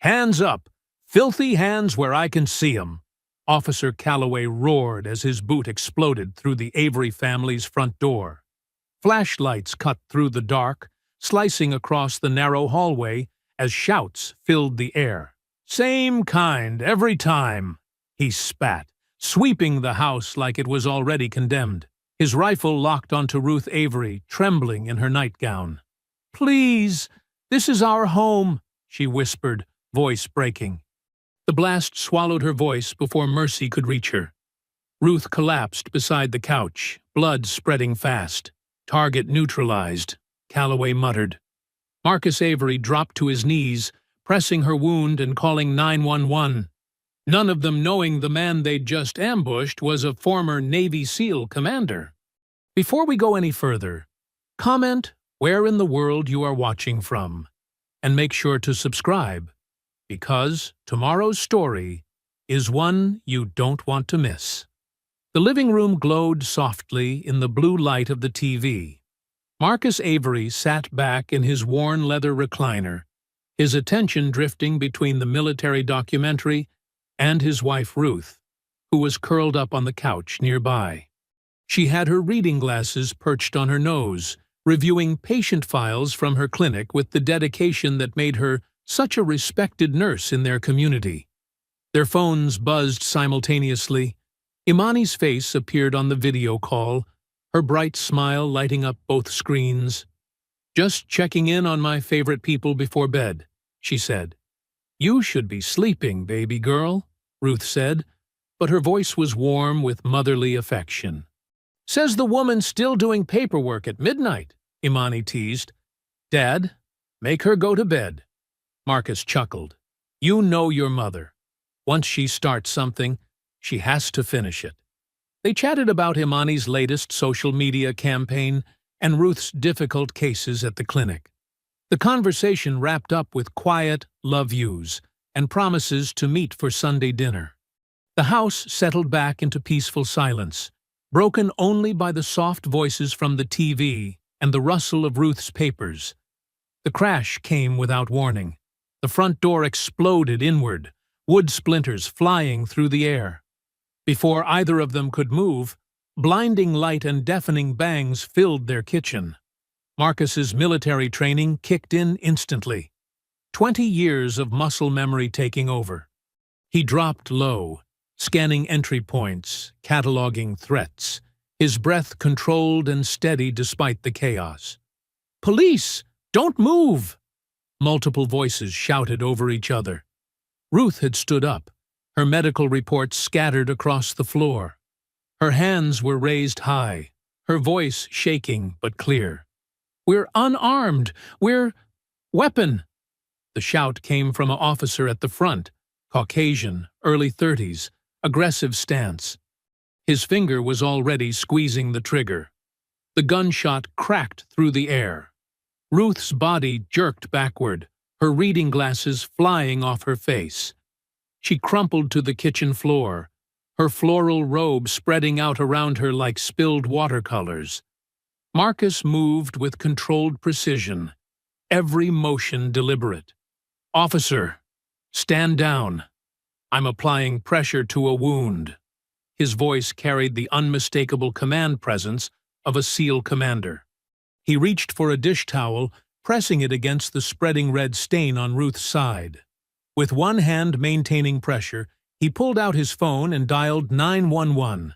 "Hands up! Filthy hands where I can see 'em!" Officer Calloway roared as his boot exploded through the Avery family's front door. Flashlights cut through the dark, slicing across the narrow hallway as shouts filled the air. "Same kind, every time," he spat, sweeping the house like it was already condemned. His rifle locked onto Ruth Avery, trembling in her nightgown. "Please, this is our home," she whispered, voice breaking. The blast swallowed her voice before mercy could reach her. Ruth collapsed beside the couch, blood spreading fast. "Target neutralized," Calloway muttered. Marcus Avery dropped to his knees, pressing her wound and calling 911. None of them knowing the man they'd just ambushed was a former Navy SEAL commander. Before we go any further, comment where in the world you are watching from, and make sure to subscribe, because tomorrow's story is one you don't want to miss. The living room glowed softly in the blue light of the TV. Marcus Avery sat back in his worn leather recliner, his attention drifting between the military documentary and his wife Ruth, who was curled up on the couch nearby. She had her reading glasses perched on her nose, reviewing patient files from her clinic with the dedication that made her such a respected nurse in their community. Their phones buzzed simultaneously. Imani's face appeared on the video call, her bright smile lighting up both screens. "Just checking in on my favorite people before bed," she said. "You should be sleeping, baby girl," Ruth said, but her voice was warm with motherly affection. "Says the woman still doing paperwork at midnight," Imani teased. "Dad, make her go to bed." Marcus chuckled. "You know your mother. Once she starts something, she has to finish it." They chatted about Imani's latest social media campaign and Ruth's difficult cases at the clinic. The conversation wrapped up with quiet love yous and promises to meet for Sunday dinner. The house settled back into peaceful silence, broken only by the soft voices from the TV and the rustle of Ruth's papers. The crash came without warning. The front door exploded inward, wood splinters flying through the air. Before either of them could move, blinding light and deafening bangs filled their kitchen. Marcus's military training kicked in instantly, 20 years of muscle memory taking over. He dropped low, scanning entry points, cataloging threats, his breath controlled and steady despite the chaos. "Police! Don't move!" Multiple voices shouted over each other. Ruth had stood up, her medical reports scattered across the floor. Her hands were raised high, her voice shaking but clear. "We're unarmed! We're... weapon!" The shout came from an officer at the front, Caucasian, early 30s, aggressive stance. His finger was already squeezing the trigger. The gunshot cracked through the air. Ruth's body jerked backward, her reading glasses flying off her face. She crumpled to the kitchen floor, her floral robe spreading out around her like spilled watercolors. Marcus moved with controlled precision, every motion deliberate. "Officer, stand down. I'm applying pressure to a wound." His voice carried the unmistakable command presence of a SEAL commander. He reached for a dish towel, pressing it against the spreading red stain on Ruth's side. With one hand maintaining pressure, he pulled out his phone and dialed 911.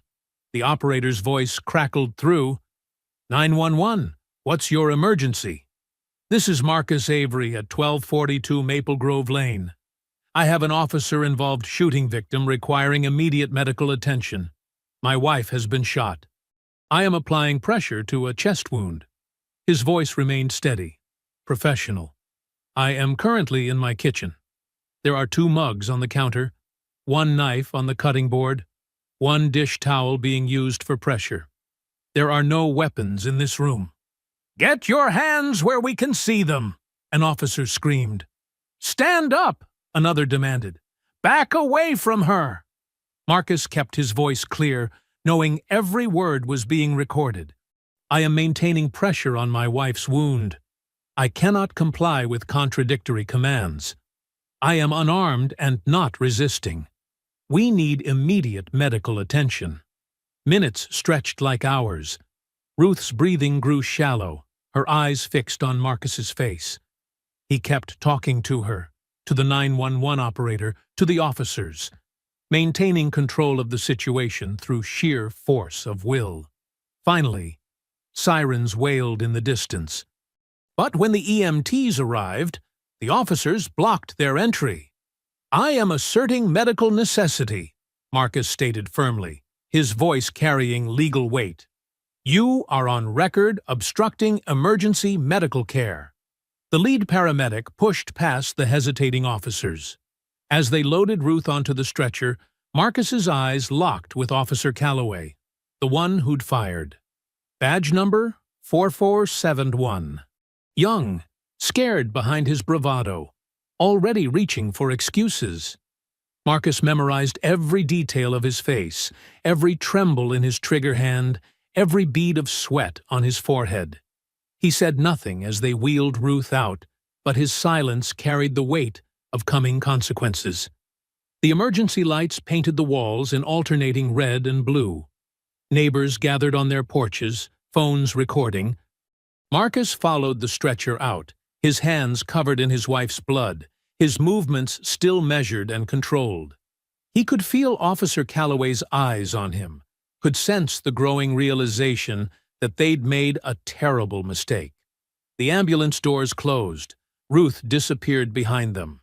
The operator's voice crackled through. 911, what's your emergency? This is Marcus Avery at 1242 Maple Grove Lane. I have an officer-involved shooting victim requiring immediate medical attention. My wife has been shot. I am applying pressure to a chest wound. His voice remained steady, professional. I am currently in my kitchen. There are 2 mugs on the counter, 1 knife on the cutting board, 1 dish towel being used for pressure. There are no weapons in this room. Get your hands where we can see them, an officer screamed. Stand up, another demanded. Back away from her. Marcus kept his voice clear, knowing every word was being recorded. I am maintaining pressure on my wife's wound. I cannot comply with contradictory commands. I am unarmed and not resisting. We need immediate medical attention." Minutes stretched like hours. Ruth's breathing grew shallow, her eyes fixed on Marcus's face. He kept talking to her, to the 911 operator, to the officers, maintaining control of the situation through sheer force of will. Finally, sirens wailed in the distance. But when the EMTs arrived, the officers blocked their entry. "I am asserting medical necessity," Marcus stated firmly, his voice carrying legal weight. "You are on record obstructing emergency medical care." The lead paramedic pushed past the hesitating officers. As they loaded Ruth onto the stretcher, Marcus's eyes locked with Officer Calloway, the one who'd fired. Badge number 4471. Young, scared behind his bravado, already reaching for excuses. Marcus memorized every detail of his face, every tremble in his trigger hand, every bead of sweat on his forehead. He said nothing as they wheeled Ruth out, but his silence carried the weight of coming consequences. The emergency lights painted the walls in alternating red and blue. Neighbors gathered on their porches, phones recording. Marcus followed the stretcher out, his hands covered in his wife's blood, his movements still measured and controlled. He could feel Officer Calloway's eyes on him, could sense the growing realization that they'd made a terrible mistake. The ambulance doors closed. Ruth disappeared behind them.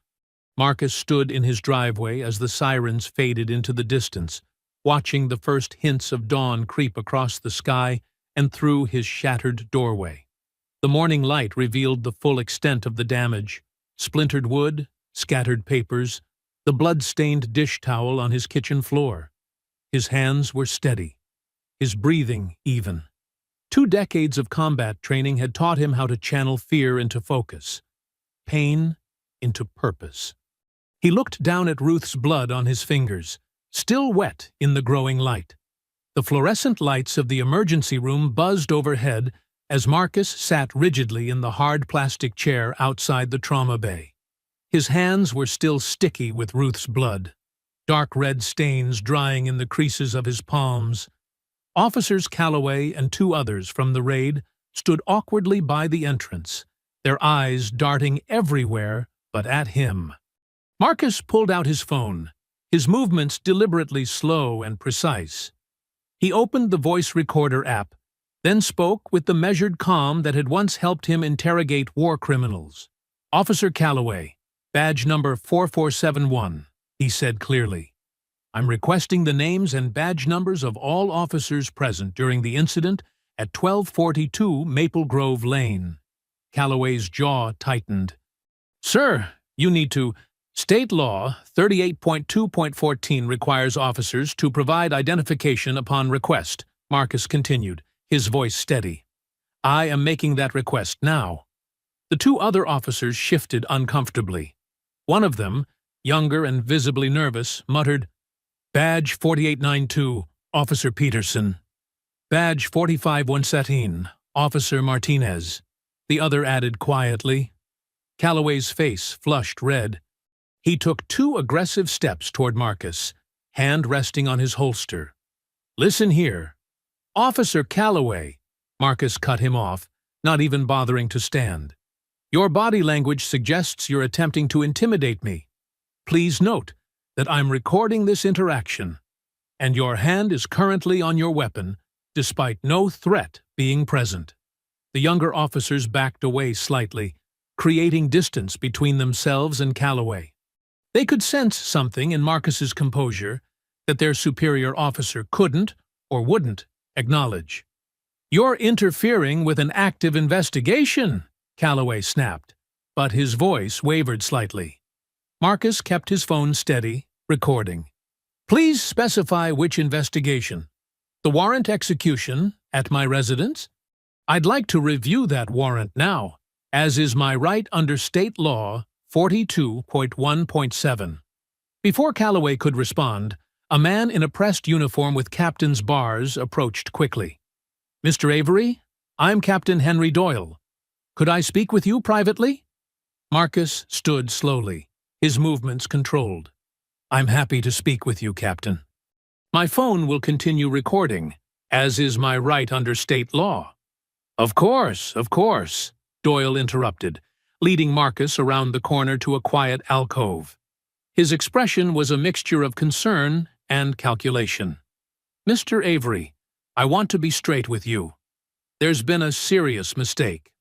Marcus stood in his driveway as the sirens faded into the distance, watching the first hints of dawn creep across the sky and through his shattered doorway. The morning light revealed the full extent of the damage: splintered wood, scattered papers, the blood-stained dish towel on his kitchen floor. His hands were steady, his breathing even. 2 decades of combat training had taught him how to channel fear into focus, pain into purpose. He looked down at Ruth's blood on his fingers, still wet in the growing light. The fluorescent lights of the emergency room buzzed overhead as Marcus sat rigidly in the hard plastic chair outside the trauma bay. His hands were still sticky with Ruth's blood, dark red stains drying in the creases of his palms. Officers Calloway and 2 others from the raid stood awkwardly by the entrance, their eyes darting everywhere but at him. Marcus pulled out his phone, his movements deliberately slow and precise. He opened the voice recorder app, then spoke with the measured calm that had once helped him interrogate war criminals. "Officer Calloway, badge number 4471, he said clearly. "I'm requesting the names and badge numbers of all officers present during the incident at 1242 Maple Grove Lane." Calloway's jaw tightened. "Sir, you need to— State law 38.2.14 requires officers to provide identification upon request," Marcus continued, his voice steady. "I am making that request now." The 2 other officers shifted uncomfortably. One of them, younger and visibly nervous, muttered, "Badge 4892, Officer Peterson." "Badge 4517, Officer Martinez." The other added quietly. Calloway's face flushed red. He took 2 aggressive steps toward Marcus, hand resting on his holster. "Listen here." "Officer Calloway," Marcus cut him off, not even bothering to stand. "Your body language suggests you're attempting to intimidate me. Please note that I'm recording this interaction, and your hand is currently on your weapon, despite no threat being present." The younger officers backed away slightly, creating distance between themselves and Calloway. They could sense something in Marcus's composure that their superior officer couldn't or wouldn't acknowledge. "You're interfering with an active investigation," Calloway snapped, but his voice wavered slightly. Marcus kept his phone steady, recording. "Please specify which investigation. The warrant execution at my residence? I'd like to review that warrant now, as is my right under state law 42.1.7. Before Calloway could respond, a man in a pressed uniform with captain's bars approached quickly. "Mr. Avery, I'm Captain Henry Doyle. Could I speak with you privately?" Marcus stood slowly, his movements controlled. "I'm happy to speak with you, Captain. My phone will continue recording, as is my right under state law." Of course," Doyle interrupted, leading Marcus around the corner to a quiet alcove. His expression was a mixture of concern and calculation. "Mr. Avery, I want to be straight with you. There's been a serious mistake."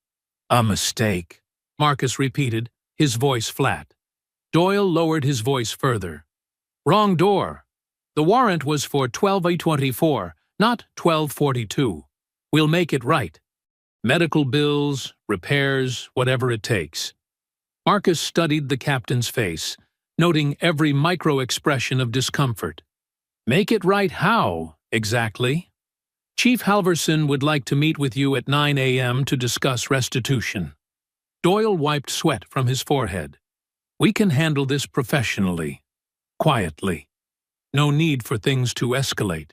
"A mistake," Marcus repeated, his voice flat. Doyle lowered his voice further. "Wrong door. The warrant was for 12/8/24, not 12/42. We'll make it right. Medical bills, repairs, whatever it takes." Marcus studied the captain's face, noting every micro-expression of discomfort. "Make it right how, exactly?" "Chief Halverson would like to meet with you at 9 a.m. to discuss restitution." Doyle wiped sweat from his forehead. "We can handle this professionally, quietly. No need for things to escalate."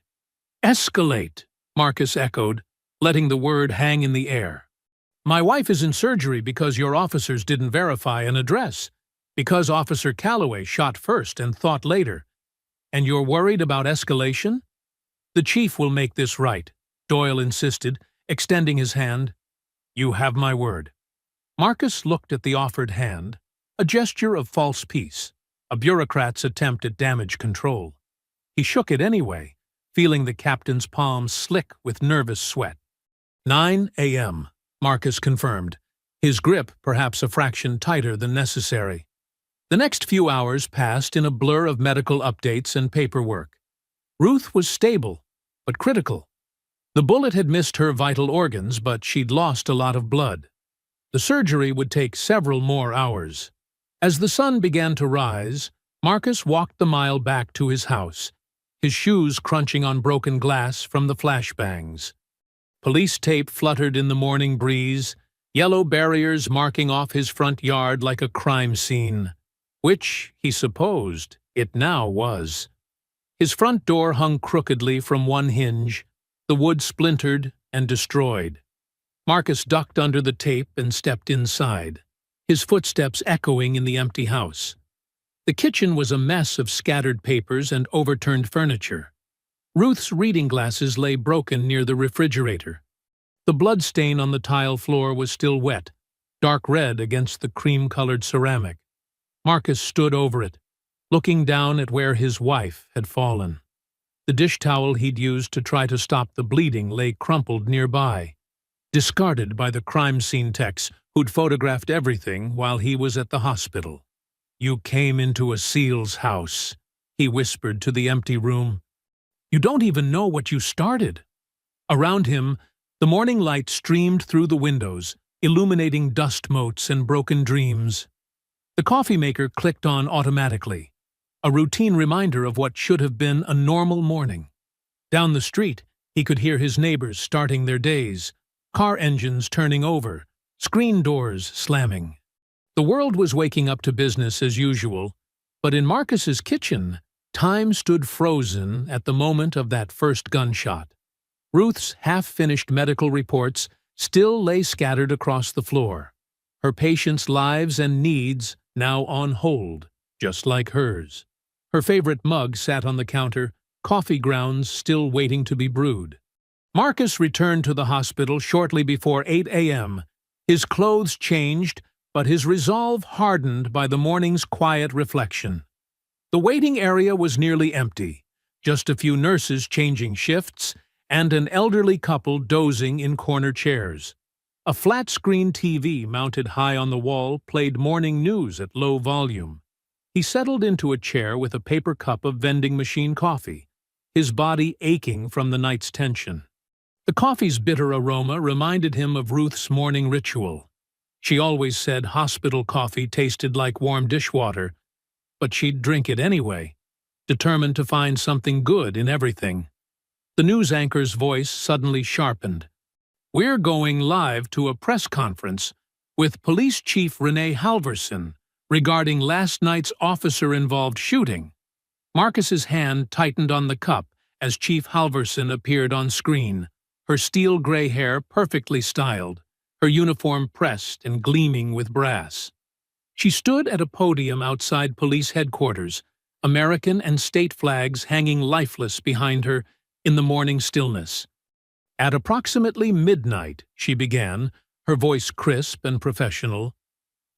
"Escalate," Marcus echoed, letting the word hang in the air. "My wife is in surgery because your officers didn't verify an address, because Officer Calloway shot first and thought later. And you're worried about escalation?" "The chief will make this right," Doyle insisted, extending his hand. "You have my word." Marcus looked at the offered hand, a gesture of false peace, a bureaucrat's attempt at damage control. He shook it anyway, feeling the captain's palms slick with nervous sweat. 9 a.m., Marcus confirmed, his grip perhaps a fraction tighter than necessary. The next few hours passed in a blur of medical updates and paperwork. Ruth was stable, but critical. The bullet had missed her vital organs, but she'd lost a lot of blood. The surgery would take several more hours. As the sun began to rise, Marcus walked the mile back to his house, his shoes crunching on broken glass from the flashbangs. Police tape fluttered in the morning breeze, yellow barriers marking off his front yard like a crime scene, which, he supposed, it now was. His front door hung crookedly from one hinge, the wood splintered and destroyed. Marcus ducked under the tape and stepped inside, his footsteps echoing in the empty house. The kitchen was a mess of scattered papers and overturned furniture. Ruth's reading glasses lay broken near the refrigerator. The blood stain on the tile floor was still wet, dark red against the cream-colored ceramic. Marcus stood over it, looking down at where his wife had fallen. The dish towel he'd used to try to stop the bleeding lay crumpled nearby, discarded by the crime scene techs who'd photographed everything while he was at the hospital. "You came into a SEAL's house," he whispered to the empty room. "You don't even know what you started." Around him, the morning light streamed through the windows, illuminating dust motes and broken dreams. The coffee maker clicked on automatically, a routine reminder of what should have been a normal morning. Down the street, he could hear his neighbors starting their days, car engines turning over, screen doors slamming. The world was waking up to business as usual, but in Marcus's kitchen, time stood frozen at the moment of that first gunshot. Ruth's half-finished medical reports still lay scattered across the floor, her patients' lives and needs now on hold, just like hers. Her favorite mug sat on the counter, coffee grounds still waiting to be brewed. Marcus returned to the hospital shortly before 8 a.m., his clothes changed, but his resolve hardened by the morning's quiet reflection. The waiting area was nearly empty, just a few nurses changing shifts, and an elderly couple dozing in corner chairs. A flat-screen TV mounted high on the wall played morning news at low volume. He settled into a chair with a paper cup of vending machine coffee, his body aching from the night's tension. The coffee's bitter aroma reminded him of Ruth's morning ritual. She always said hospital coffee tasted like warm dishwater, but she'd drink it anyway, determined to find something good in everything. The news anchor's voice suddenly sharpened. "We're going live to a press conference with Police Chief Renee Halverson regarding last night's officer-involved shooting." Marcus's hand tightened on the cup as Chief Halverson appeared on screen, her steel-gray hair perfectly styled, her uniform pressed and gleaming with brass. She stood at a podium outside police headquarters, American and state flags hanging lifeless behind her in the morning stillness. At approximately midnight, she began, her voice crisp and professional.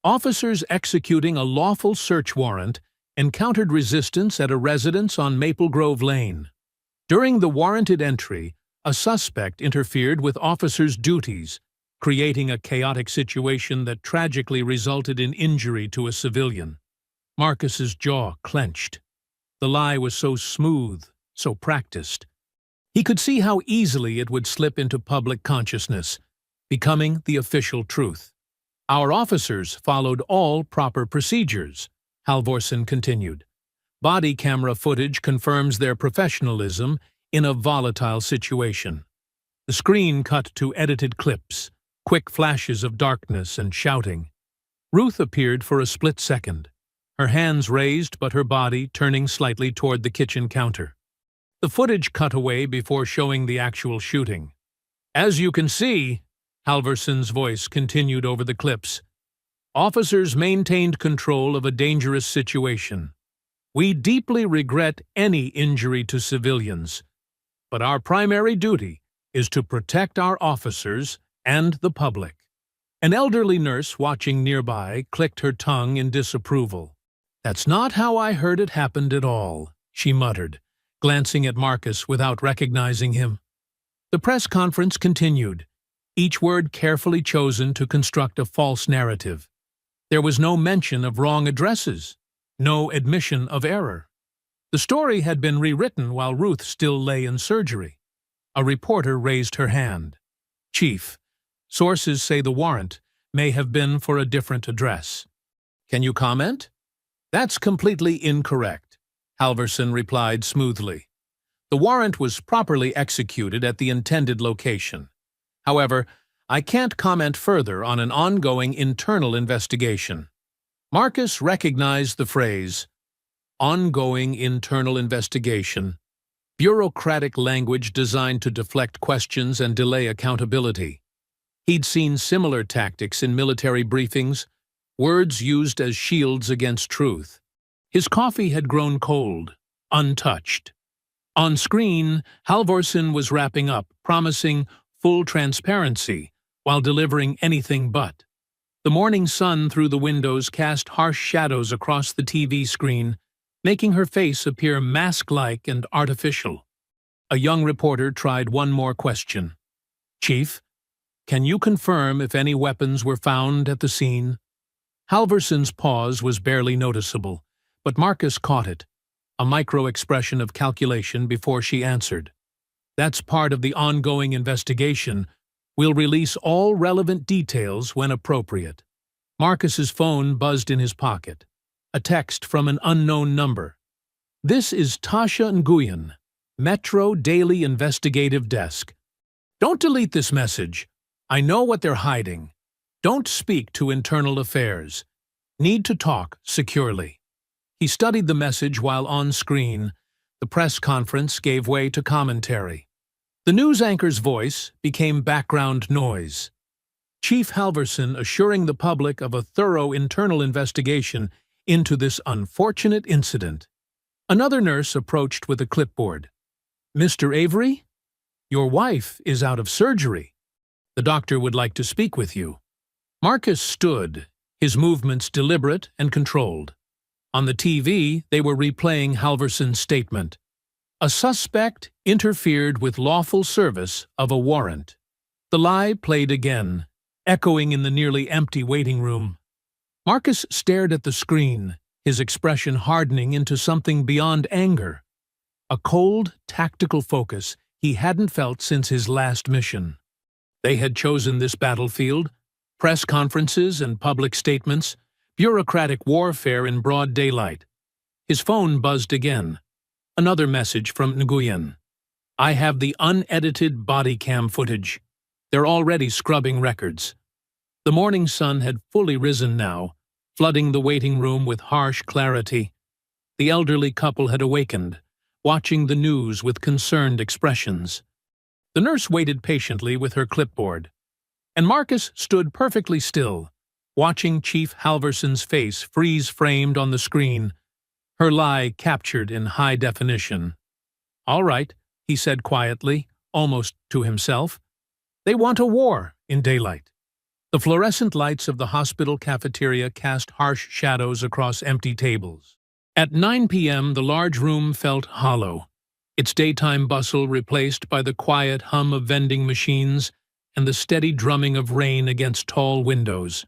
Officers executing a lawful search warrant encountered resistance at a residence on Maple Grove Lane. During the warranted entry, a suspect interfered with officers' duties, creating a chaotic situation that tragically resulted in injury to a civilian. Marcus's jaw clenched. The lie was so smooth, so practiced. He could see how easily it would slip into public consciousness, becoming the official truth. Our officers followed all proper procedures, Halvorsen continued. Body camera footage confirms their professionalism in a volatile situation. The screen cut to edited clips, quick flashes of darkness and shouting. Ruth appeared for a split second, her hands raised but her body turning slightly toward the kitchen counter. The footage cut away before showing the actual shooting. As you can see, Halvorsen's voice continued over the clips, officers maintained control of a dangerous situation. We deeply regret any injury to civilians, but our primary duty is to protect our officers and the public. An elderly nurse watching nearby clicked her tongue in disapproval. That's not how I heard it happened at all, she muttered, glancing at Marcus without recognizing him. The press conference continued, each word carefully chosen to construct a false narrative. There was no mention of wrong addresses, no admission of error. The story had been rewritten while Ruth still lay in surgery. A reporter raised her hand. Chief, sources say the warrant may have been for a different address. Can you comment? That's completely incorrect, Halvorsen replied smoothly. The warrant was properly executed at the intended location. However, I can't comment further on an ongoing internal investigation. Marcus recognized the phrase, ongoing internal investigation, bureaucratic language designed to deflect questions and delay accountability. He'd seen similar tactics in military briefings, words used as shields against truth. His coffee had grown cold, untouched. On screen, Halvorsen was wrapping up, promising full transparency, while delivering anything but. The morning sun through the windows cast harsh shadows across the TV screen, making her face appear mask-like and artificial. A young reporter tried one more question. Chief, can you confirm if any weapons were found at the scene? Halvorsen's pause was barely noticeable, but Marcus caught it, a micro-expression of calculation before she answered. That's part of the ongoing investigation. We'll release all relevant details when appropriate. Marcus's phone buzzed in his pocket. A text from an unknown number. This is Tasha Nguyen, Metro Daily Investigative Desk. Don't delete this message. I know what they're hiding. Don't speak to internal affairs. Need to talk securely. He studied the message while on screen. The press conference gave way to commentary. The news anchor's voice became background noise. Chief Halvorsen assuring the public of a thorough internal investigation into this unfortunate incident. Another nurse approached with a clipboard. Mr. Avery? Your wife is out of surgery. The doctor would like to speak with you. Marcus stood, his movements deliberate and controlled. On the TV, they were replaying Halvorsen's statement. A suspect interfered with lawful service of a warrant. The lie played again, echoing in the nearly empty waiting room. Marcus stared at the screen, his expression hardening into something beyond anger. A cold, tactical focus he hadn't felt since his last mission. They had chosen this battlefield, press conferences and public statements, bureaucratic warfare in broad daylight. His phone buzzed again. Another message from Nguyen. I have the unedited body cam footage. They're already scrubbing records. The morning sun had fully risen now, flooding the waiting room with harsh clarity. The elderly couple had awakened, watching the news with concerned expressions. The nurse waited patiently with her clipboard, and Marcus stood perfectly still, watching Chief Halverson's face freeze-framed on the screen, her lie captured in high definition. "All right," he said quietly, almost to himself. "They want a war in daylight." The fluorescent lights of the hospital cafeteria cast harsh shadows across empty tables. At 9 p.m., the large room felt hollow, its daytime bustle replaced by the quiet hum of vending machines and the steady drumming of rain against tall windows.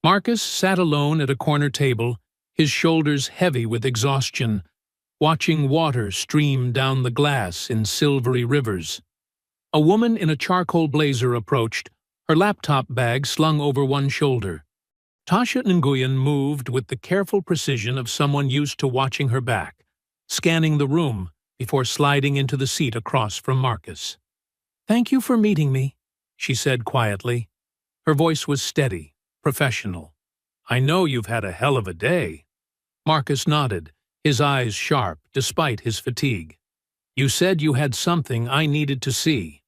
Marcus sat alone at a corner table, his shoulders heavy with exhaustion, watching water stream down the glass in silvery rivers. A woman in a charcoal blazer approached, her laptop bag slung over one shoulder. Tasha Nguyen moved with the careful precision of someone used to watching her back, scanning the room before sliding into the seat across from Marcus. "Thank you for meeting me," she said quietly. Her voice was steady, professional. "I know you've had a hell of a day." Marcus nodded, his eyes sharp despite his fatigue. "You said you had something I needed to see."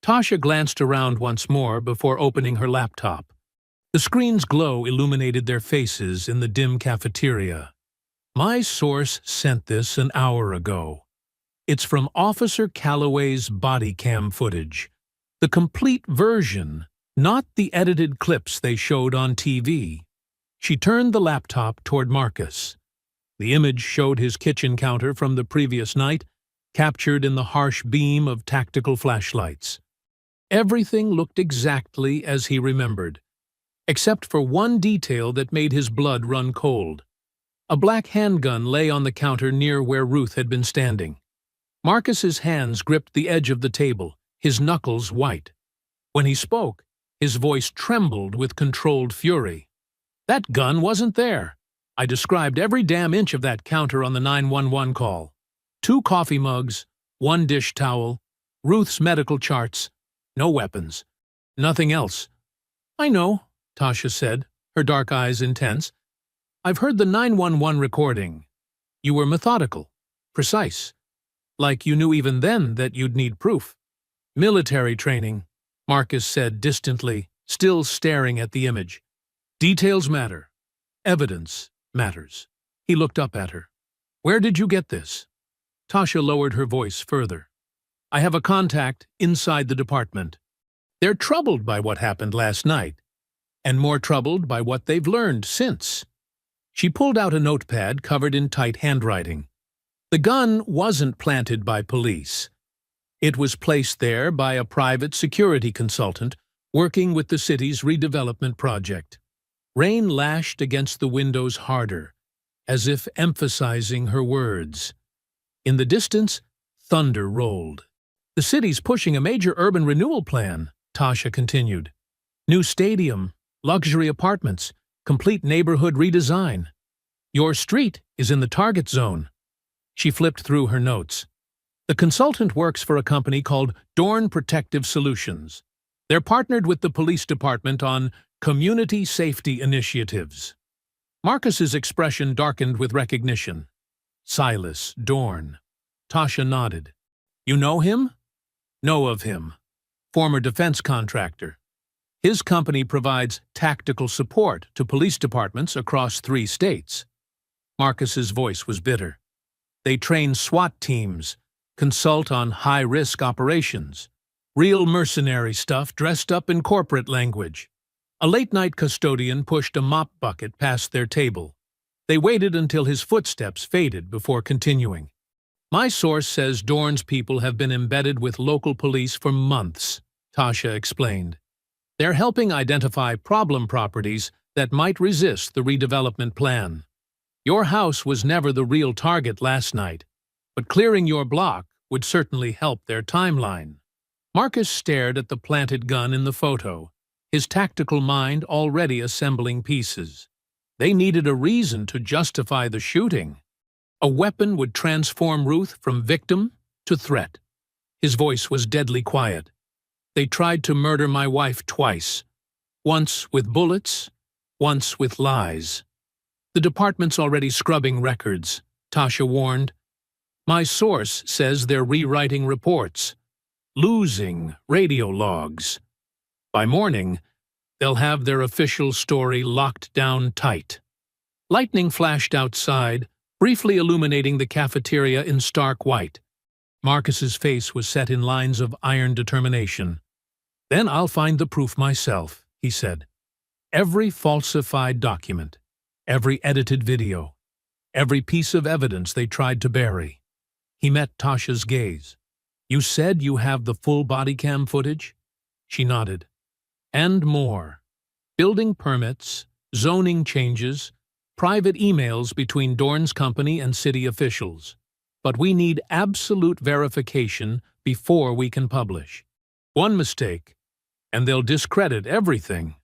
Tasha glanced around once more before opening her laptop. The screen's glow illuminated their faces in the dim cafeteria. "My source sent this an hour ago. It's from Officer Calloway's body cam footage. The complete version, not the edited clips they showed on TV." She turned the laptop toward Marcus. The image showed his kitchen counter from the previous night, captured in the harsh beam of tactical flashlights. Everything looked exactly as he remembered, except for one detail that made his blood run cold. A black handgun lay on the counter near where Ruth had been standing. Marcus's hands gripped the edge of the table, his knuckles white. When he spoke, his voice trembled with controlled fury. "That gun wasn't there. I described every damn inch of that counter on the 911 call. 2 coffee mugs, 1 dish towel, Ruth's medical charts, no weapons, nothing else." "I know," Tasha said, her dark eyes intense. "I've heard the 911 recording. You were methodical, precise. Like you knew even then that you'd need proof." "Military training," Marcus said distantly, still staring at the image. "Details matter. Evidence matters." He looked up at her. "Where did you get this?" Tasha lowered her voice further. "I have a contact inside the department. They're troubled by what happened last night, and more troubled by what they've learned since." She pulled out a notepad covered in tight handwriting. The gun wasn't planted by police. It was placed there by a private security consultant working with the city's redevelopment project. Rain lashed against the windows harder, as if emphasizing her words. In the distance, thunder rolled. "The city's pushing a major urban renewal plan," Tasha continued. "New stadium, luxury apartments, complete neighborhood redesign. Your street is in the target zone." She flipped through her notes. "The consultant works for a company called Dorn Protective Solutions. They're partnered with the police department on community safety initiatives." Marcus's expression darkened with recognition. "Silas Dorn." Tasha nodded. "You know him?" "Know of him. Former defense contractor. His company provides tactical support to police departments across 3 states. Marcus's voice was bitter. "They train SWAT teams, consult on high-risk operations. Real mercenary stuff dressed up in corporate language." A late-night custodian pushed a mop bucket past their table. They waited until his footsteps faded before continuing. "My source says Dorn's people have been embedded with local police for months," Tasha explained. "They're helping identify problem properties that might resist the redevelopment plan. Your house was never the real target last night, but clearing your block would certainly help their timeline." Marcus stared at the planted gun in the photo, his tactical mind already assembling pieces. They needed a reason to justify the shooting. A weapon would transform Ruth from victim to threat. His voice was deadly quiet. "They tried to murder my wife twice. Once with bullets, once with lies." "The department's already scrubbing records," Tasha warned. "My source says they're rewriting reports, losing radio logs. By morning, They'll have their official story locked down tight. Lightning flashed outside, briefly illuminating the cafeteria in stark white. Marcus's face was set in lines of iron determination. "Then I'll find the proof myself," he said. "Every falsified document, every edited video, every piece of evidence they tried to bury." He met Tasha's gaze. "You said you have the full body cam footage?" She nodded. "And more. Building permits, zoning changes, private emails between Dorn's company and city officials. But we need absolute verification before we can publish. One mistake, and they'll discredit everything."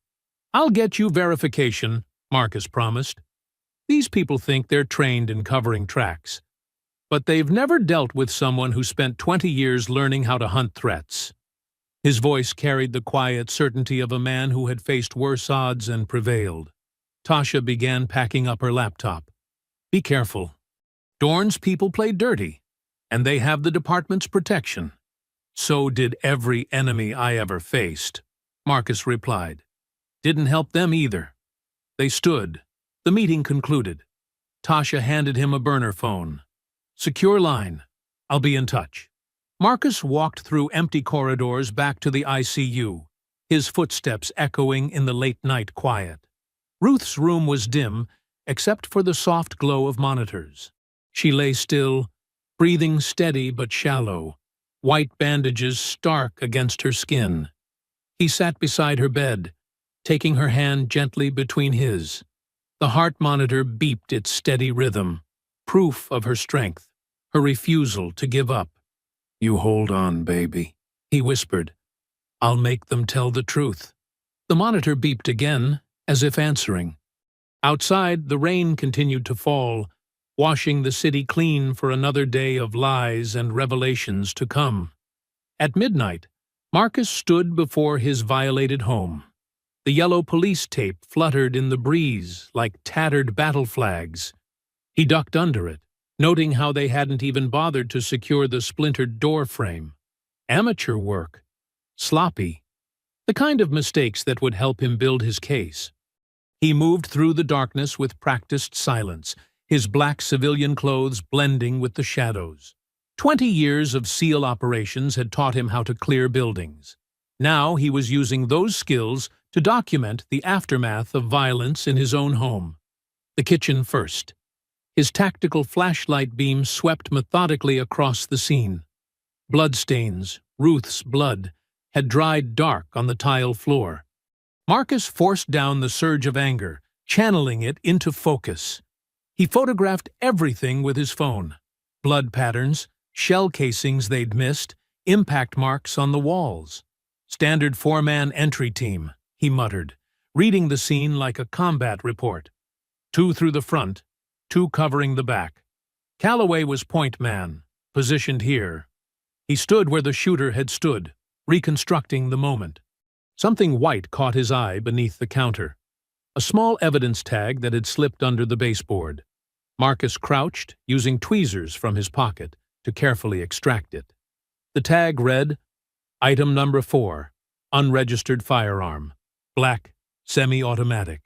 "I'll get you verification," Marcus promised. "These people think they're trained in covering tracks. But they've never dealt with someone who spent 20 years learning how to hunt threats." His voice carried the quiet certainty of a man who had faced worse odds and prevailed. Tasha began packing up her laptop. "Be careful. Dorn's people play dirty, and they have the department's protection." "So did every enemy I ever faced," Marcus replied. "Didn't help them either." They stood. The meeting concluded. Tasha handed him a burner phone. "Secure line. I'll be in touch." Marcus walked through empty corridors back to the ICU, his footsteps echoing in the late-night quiet. Ruth's room was dim, except for the soft glow of monitors. She lay still, breathing steady but shallow, white bandages stark against her skin. He sat beside her bed, taking her hand gently between his. The heart monitor beeped its steady rhythm, proof of her strength, her refusal to give up. "You hold on, baby," he whispered. "I'll make them tell the truth." The monitor beeped again, as if answering. Outside, the rain continued to fall, washing the city clean for another day of lies and revelations to come. At midnight, Marcus stood before his violated home. The yellow police tape fluttered in the breeze like tattered battle flags. He ducked under it, noting how they hadn't even bothered to secure the splintered door frame. Amateur work. Sloppy. The kind of mistakes that would help him build his case. He moved through the darkness with practiced silence, his black civilian clothes blending with the shadows. 20 years of SEAL operations had taught him how to clear buildings. Now he was using those skills to document the aftermath of violence in his own home. The kitchen first. His tactical flashlight beam swept methodically across the scene. Bloodstains, Ruth's blood, had dried dark on the tile floor. Marcus forced down the surge of anger, channeling it into focus. He photographed everything with his phone. Blood patterns, shell casings they'd missed, impact marks on the walls. "Standard four-man entry team," he muttered, reading the scene like a combat report. 2 through the front, 2 covering the back. Calloway was point man, positioned here. He stood where the shooter had stood, reconstructing the moment. Something white caught his eye beneath the counter. A small evidence tag that had slipped under the baseboard. Marcus crouched, using tweezers from his pocket to carefully extract it. The tag read, "Item number 4, unregistered firearm, black, semi-automatic."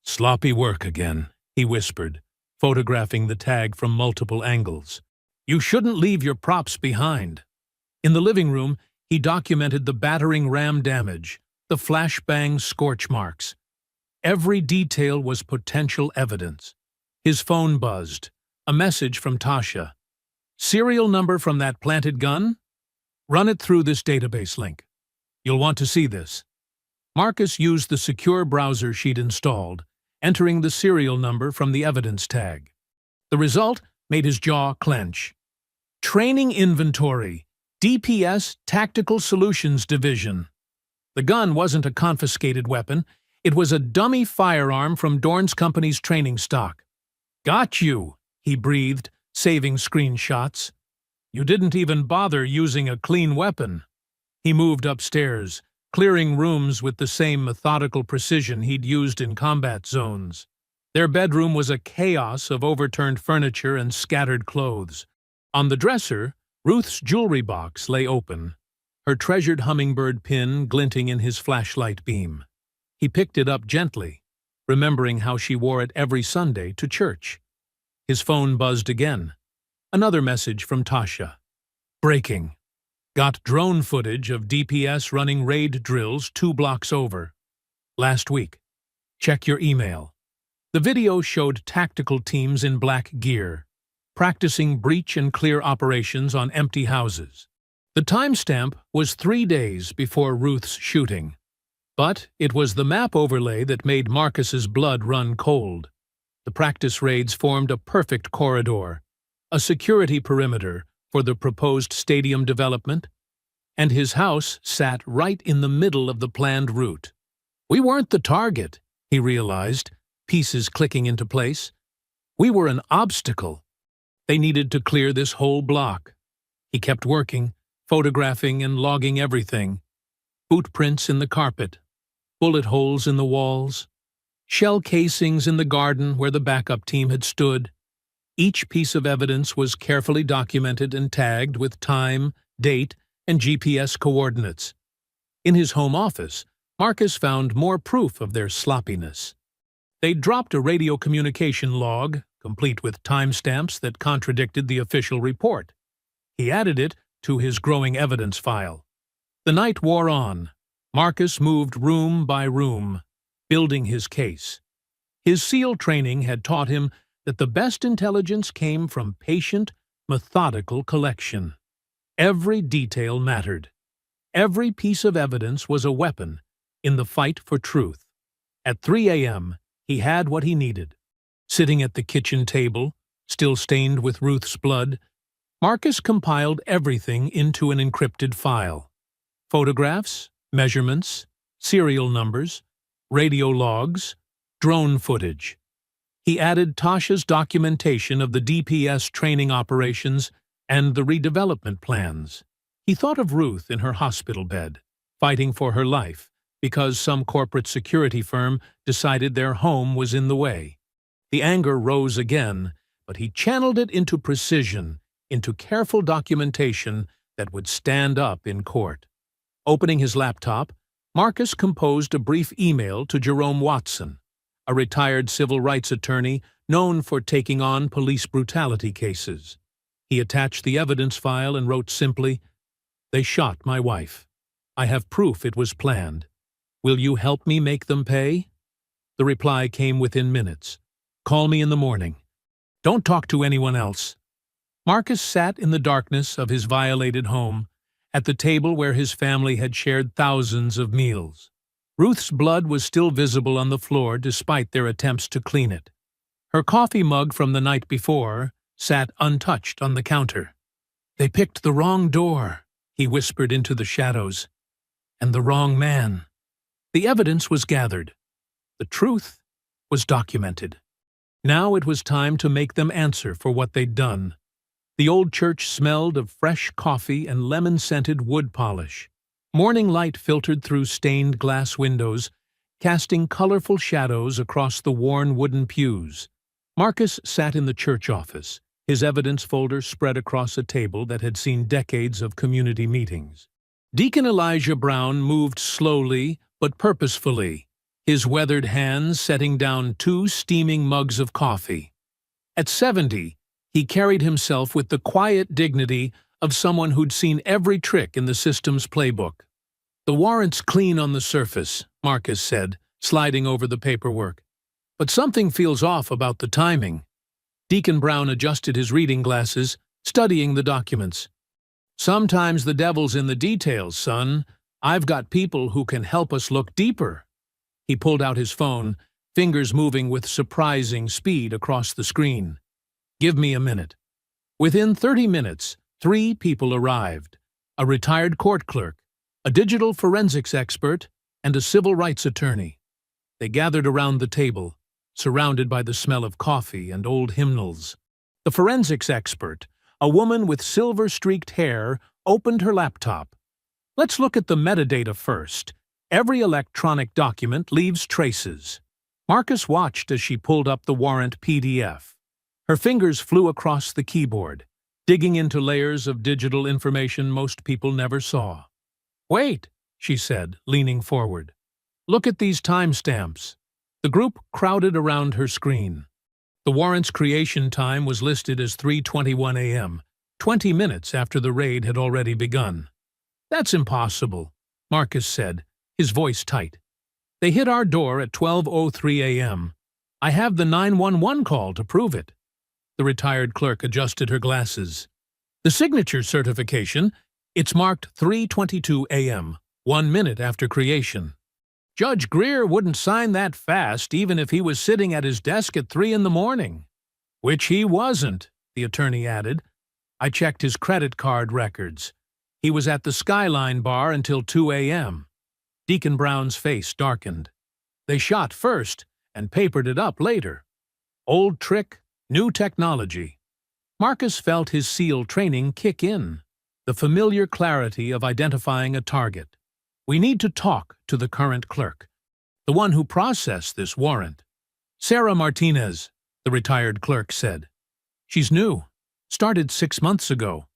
"Sloppy work again," he whispered, photographing the tag from multiple angles. "You shouldn't leave your props behind." In the living room, he documented the battering ram damage, the flashbang scorch marks. Every detail was potential evidence. His phone buzzed. A message from Tasha. "Serial number from that planted gun? Run it through this database link. You'll want to see this." Marcus used the secure browser she'd installed, entering the serial number from the evidence tag. The result made his jaw clench. Training Inventory, DPS Tactical Solutions Division. The gun wasn't a confiscated weapon. It was a dummy firearm from Dorn's company's training stock. "Got you," he breathed, saving screenshots. "You didn't even bother using a clean weapon." He moved upstairs, clearing rooms with the same methodical precision he'd used in combat zones. Their bedroom was a chaos of overturned furniture and scattered clothes. On the dresser, Ruth's jewelry box lay open, her treasured hummingbird pin glinting in his flashlight beam. He picked it up gently, remembering how she wore it every Sunday to church. His phone buzzed again. Another message from Tasha. Breaking. Got drone footage of DPS running raid drills 2 blocks over. Last week. Check your email. The video showed tactical teams in black gear, practicing breach and clear operations on empty houses. The timestamp was 3 days before Ruth's shooting. But it was the map overlay that made Marcus's blood run cold. The practice raids formed a perfect corridor, a security perimeter for the proposed stadium development, and his house sat right in the middle of the planned route. We weren't the target, he realized, pieces clicking into place. We were an obstacle. They needed to clear this whole block. He kept working, photographing and logging everything. Boot prints in the carpet, bullet holes in the walls, shell casings in the garden where the backup team had stood. Each piece of evidence was carefully documented and tagged with time, date, and GPS coordinates. In his home office, Marcus found more proof of their sloppiness. They'd dropped a radio communication log, complete with timestamps that contradicted the official report. He added it to his growing evidence file. The night wore on. Marcus moved room by room, building his case. His SEAL training had taught him that the best intelligence came from patient, methodical collection. Every detail mattered. Every piece of evidence was a weapon in the fight for truth. At 3 a.m., he had what he needed. Sitting at the kitchen table, still stained with Ruth's blood, Marcus compiled everything into an encrypted file. Photographs, measurements, serial numbers, radio logs, drone footage. He added Tasha's documentation of the DPS training operations and the redevelopment plans. He thought of Ruth in her hospital bed, fighting for her life, because some corporate security firm decided their home was in the way. The anger rose again, but he channeled it into precision, into careful documentation that would stand up in court. Opening his laptop, Marcus composed a brief email to Jerome Watson, a retired civil rights attorney known for taking on police brutality cases. He attached the evidence file and wrote simply, "They shot my wife. I have proof it was planned. Will you help me make them pay?" The reply came within minutes. "Call me in the morning. Don't talk to anyone else." Marcus sat in the darkness of his violated home, at the table where his family had shared thousands of meals. Ruth's blood was still visible on the floor despite their attempts to clean it. Her coffee mug from the night before sat untouched on the counter. "They picked the wrong door," he whispered into the shadows, "and the wrong man." The evidence was gathered. The truth was documented. Now it was time to make them answer for what they'd done. The old church smelled of fresh coffee and lemon-scented wood polish. Morning light filtered through stained glass windows, casting colorful shadows across the worn wooden pews. Marcus sat in the church office, his evidence folder spread across a table that had seen decades of community meetings. Deacon Elijah Brown moved slowly but purposefully, his weathered hands setting down 2 steaming mugs of coffee. At 70, he carried himself with the quiet dignity of someone who'd seen every trick in the system's playbook. "The warrant's clean on the surface," Marcus said, sliding over the paperwork. "But something feels off about the timing." Deacon Brown adjusted his reading glasses, studying the documents. "Sometimes the devil's in the details, son. I've got people who can help us look deeper." He pulled out his phone, fingers moving with surprising speed across the screen. "Give me a minute." Within 30 minutes, 3 people arrived: a retired court clerk, a digital forensics expert, and a civil rights attorney. They gathered around the table, surrounded by the smell of coffee and old hymnals. The forensics expert, a woman with silver-streaked hair, opened her laptop. "Let's look at the metadata first. Every electronic document leaves traces." Marcus watched as she pulled up the warrant PDF. Her fingers flew across the keyboard, digging into layers of digital information most people never saw. "Wait," she said, leaning forward. Look at these timestamps. The group crowded around her screen. The warrant's creation time was listed as 3:21 a.m., 20 minutes after the raid had already begun. That's impossible, Marcus said, his voice tight. They hit our door at 12:03 a.m. I have the 911 call to prove it. The retired clerk adjusted her glasses. The signature certification, it's marked 3:22 a.m., 1 minute after creation. Judge Greer wouldn't sign that fast even if he was sitting at his desk at 3 in the morning. Which he wasn't, the attorney added. I checked his credit card records. He was at the Skyline bar until 2 a.m. Deacon Brown's face darkened. They shot first and papered it up later. Old trick, new technology. Marcus felt his SEAL training kick in, the familiar clarity of identifying a target. We need to talk to the current clerk, the one who processed this warrant. Sarah Martinez, the retired clerk said. She's new, started 6 months ago.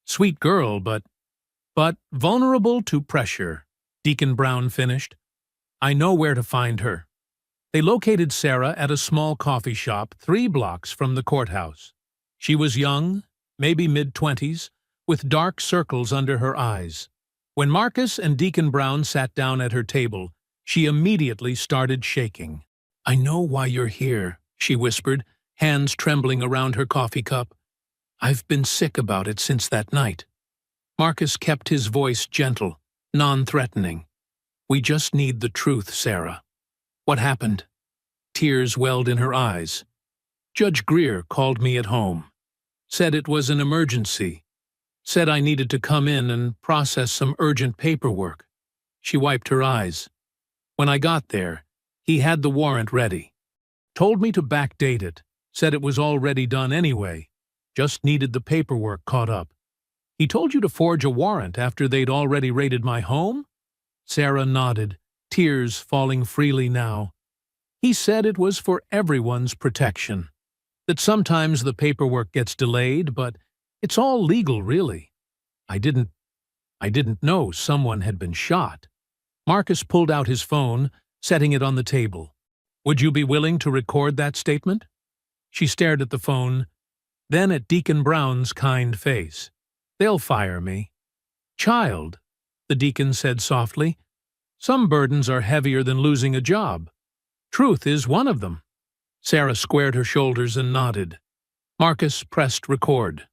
Sweet girl, but vulnerable to pressure, Deacon Brown finished. I know where to find her. They located Sarah at a small coffee shop 3 blocks from the courthouse. She was young, maybe mid-20s, with dark circles under her eyes. When Marcus and Deacon Brown sat down at her table, she immediately started shaking. I know why you're here, she whispered, hands trembling around her coffee cup. I've been sick about it since that night. Marcus kept his voice gentle, non-threatening. We just need the truth, Sarah. What happened? Tears welled in her eyes. Judge Greer called me at home. Said it was an emergency. Said I needed to come in and process some urgent paperwork. She wiped her eyes. When I got there, he had the warrant ready. Told me to backdate it. Said it was already done anyway. Just needed the paperwork caught up. He told you to forge a warrant after they'd already raided my home? Sarah nodded, tears falling freely now. He said it was for everyone's protection. That sometimes the paperwork gets delayed, but it's all legal, really. I didn't know someone had been shot. Marcus pulled out his phone, setting it on the table. Would you be willing to record that statement? She stared at the phone, then at Deacon Brown's kind face. They'll fire me. Child, the deacon said softly, some burdens are heavier than losing a job. Truth is one of them. Sarah squared her shoulders and nodded. Marcus pressed record.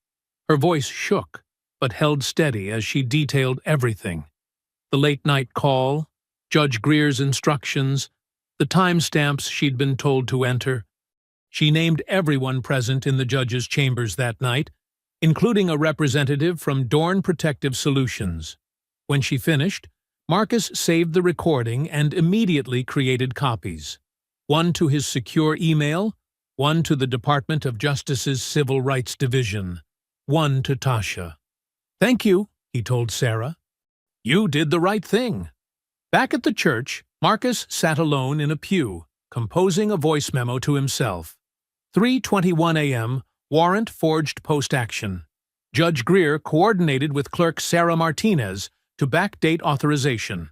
Her voice shook, but held steady as she detailed everything. The late-night call, Judge Greer's instructions, the timestamps she'd been told to enter. She named everyone present in the judge's chambers that night, including a representative from Dorn Protective Solutions. When she finished, Marcus saved the recording and immediately created copies. One to his secure email, one to the Department of Justice's Civil Rights Division, one to Tasha. Thank you, he told Sarah. You did the right thing. Back at the church, Marcus sat alone in a pew, composing a voice memo to himself. 3:21 a.m., warrant forged post-action. Judge Greer coordinated with Clerk Sarah Martinez to backdate authorization.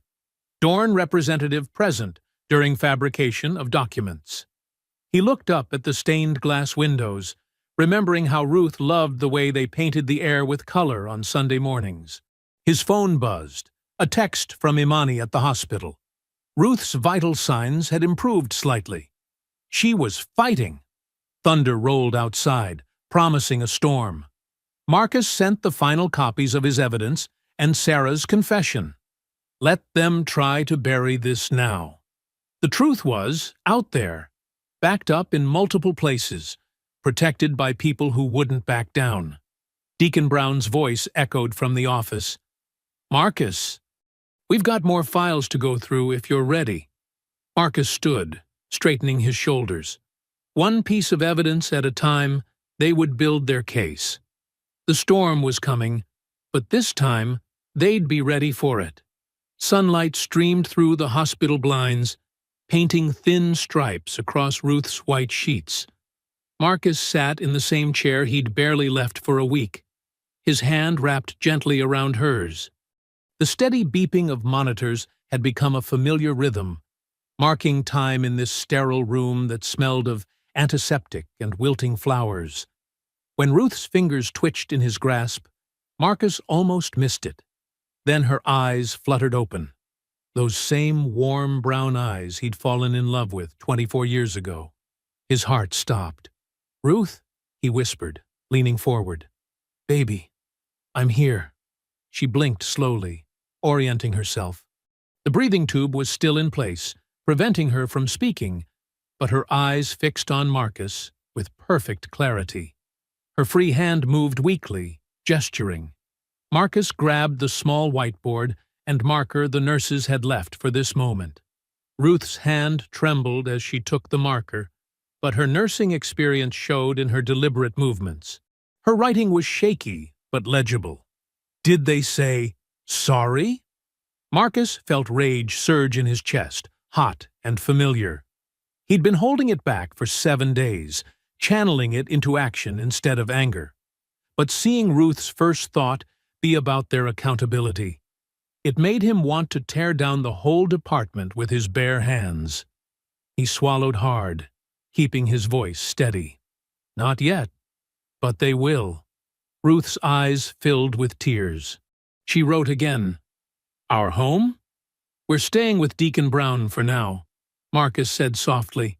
Dorn representative present during fabrication of documents. He looked up at the stained glass windows, remembering how Ruth loved the way they painted the air with color on Sunday mornings. His phone buzzed, a text from Imani at the hospital. Ruth's vital signs had improved slightly. She was fighting. Thunder rolled outside, promising a storm. Marcus sent the final copies of his evidence and Sarah's confession. Let them try to bury this now. The truth was out there, backed up in multiple places, protected by people who wouldn't back down. Deacon Brown's voice echoed from the office. Marcus, we've got more files to go through if you're ready. Marcus stood, straightening his shoulders. One piece of evidence at a time, they would build their case. The storm was coming, but this time they'd be ready for it. Sunlight streamed through the hospital blinds, painting thin stripes across Ruth's white sheets. Marcus sat in the same chair he'd barely left for a week, his hand wrapped gently around hers. The steady beeping of monitors had become a familiar rhythm, marking time in this sterile room that smelled of antiseptic and wilting flowers. When Ruth's fingers twitched in his grasp, Marcus almost missed it. Then her eyes fluttered open. Those same warm brown eyes he'd fallen in love with 24 years ago. His heart stopped. "Ruth," he whispered, leaning forward. "Baby, I'm here." She blinked slowly, orienting herself. The breathing tube was still in place, preventing her from speaking, but her eyes fixed on Marcus with perfect clarity. Her free hand moved weakly, gesturing. Marcus grabbed the small whiteboard and marker the nurses had left for this moment. Ruth's hand trembled as she took the marker, but her nursing experience showed in her deliberate movements. Her writing was shaky but legible. Did they say, "Sorry"? Marcus felt rage surge in his chest, hot and familiar. He'd been holding it back for 7 days, channeling it into action instead of anger. But seeing Ruth's first thought be about their accountability, it made him want to tear down the whole department with his bare hands. He swallowed hard, keeping his voice steady. "Not yet, but they will." Ruth's eyes filled with tears. She wrote again. "Our home? We're staying with Deacon Brown for now," Marcus said softly.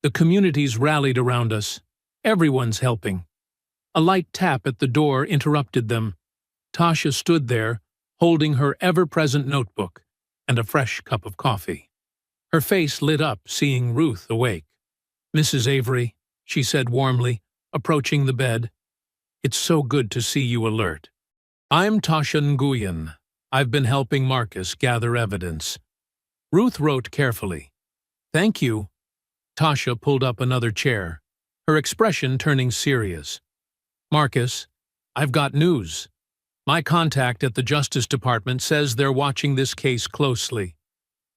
"The community's rallied around us. Everyone's helping." A light tap at the door interrupted them. Tasha stood there, holding her ever-present notebook and a fresh cup of coffee. Her face lit up seeing Ruth awake. "Mrs. Avery," she said warmly, approaching the bed. "It's so good to see you alert. I'm Tasha Nguyen. I've been helping Marcus gather evidence." Ruth wrote carefully. "Thank you." Tasha pulled up another chair, her expression turning serious. "Marcus, I've got news. My contact at the Justice Department says they're watching this case closely.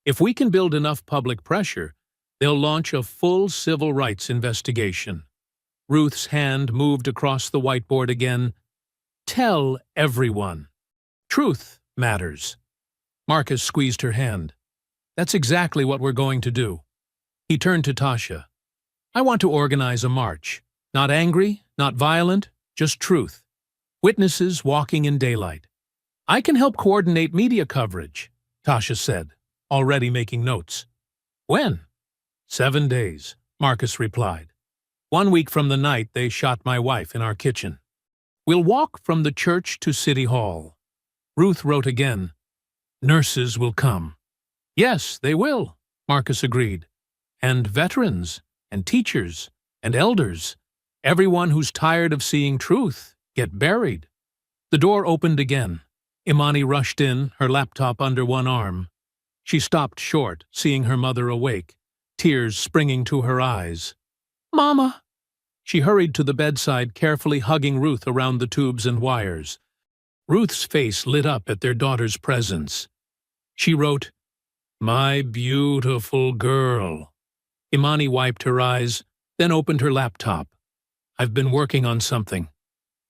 If we can build enough public pressure, they'll launch a full civil rights investigation." Ruth's hand moved across the whiteboard again. "Tell everyone. Truth matters." Marcus squeezed her hand. "That's exactly what we're going to do." He turned to Tasha. "I want to organize a march. Not angry, not violent, just truth. Witnesses walking in daylight. I can help coordinate media coverage," Tasha said, already making notes. "When?" 7 days, Marcus replied. 1 week from the night they shot my wife in our kitchen. We'll walk from the church to City Hall." Ruth wrote again. "Nurses will come." "Yes, they will," Marcus agreed. "And veterans, and teachers, and elders. Everyone who's tired of seeing truth get buried." The door opened again. Imani rushed in, her laptop under one arm. She stopped short, seeing her mother awake, tears springing to her eyes. "Mama!" She hurried to the bedside, carefully hugging Ruth around the tubes and wires. Ruth's face lit up at their daughter's presence. She wrote, "My beautiful girl." Imani wiped her eyes, then opened her laptop. "I've been working on something.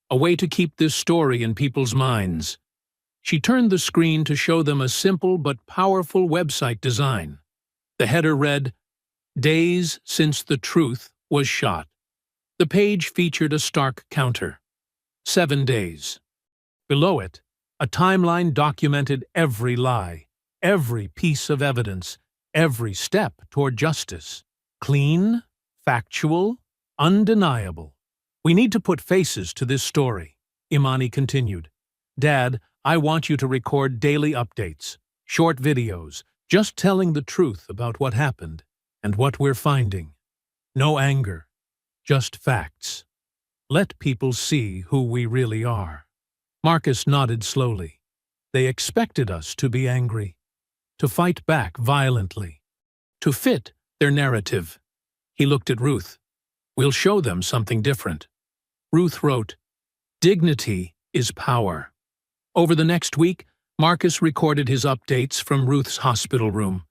A way to keep this story in people's minds." She turned the screen to show them a simple but powerful website design. The header read, "Days since the truth was shot." The page featured a stark counter. 7 days. Below it, a timeline documented every lie, every piece of evidence, every step toward justice. Clean, factual, undeniable. "We need to put faces to this story," Imani continued. "Dad, I want you to record daily updates, short videos, just telling the truth about what happened and what we're finding. No anger. Just facts. Let people see who we really are." Marcus nodded slowly. They expected us to be angry, to fight back violently, to fit their narrative. He looked at Ruth. "We'll show them something different." Ruth wrote, "Dignity is power." Over the next week, Marcus recorded his updates from Ruth's hospital room.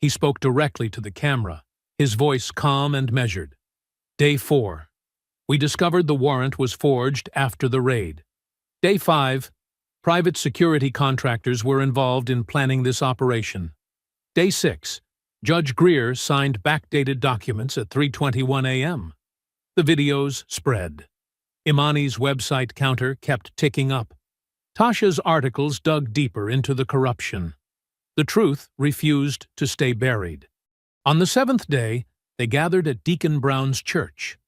He spoke directly to the camera, his voice calm and measured. Day 4. We discovered the warrant was forged after the raid. Day 5. Private security contractors were involved in planning this operation. Day 6. Judge Greer signed backdated documents at 3:21 a.m. The videos spread. Imani's website counter kept ticking up. Tasha's articles dug deeper into the corruption. The truth refused to stay buried. On the seventh day, they gathered at Deacon Brown's church.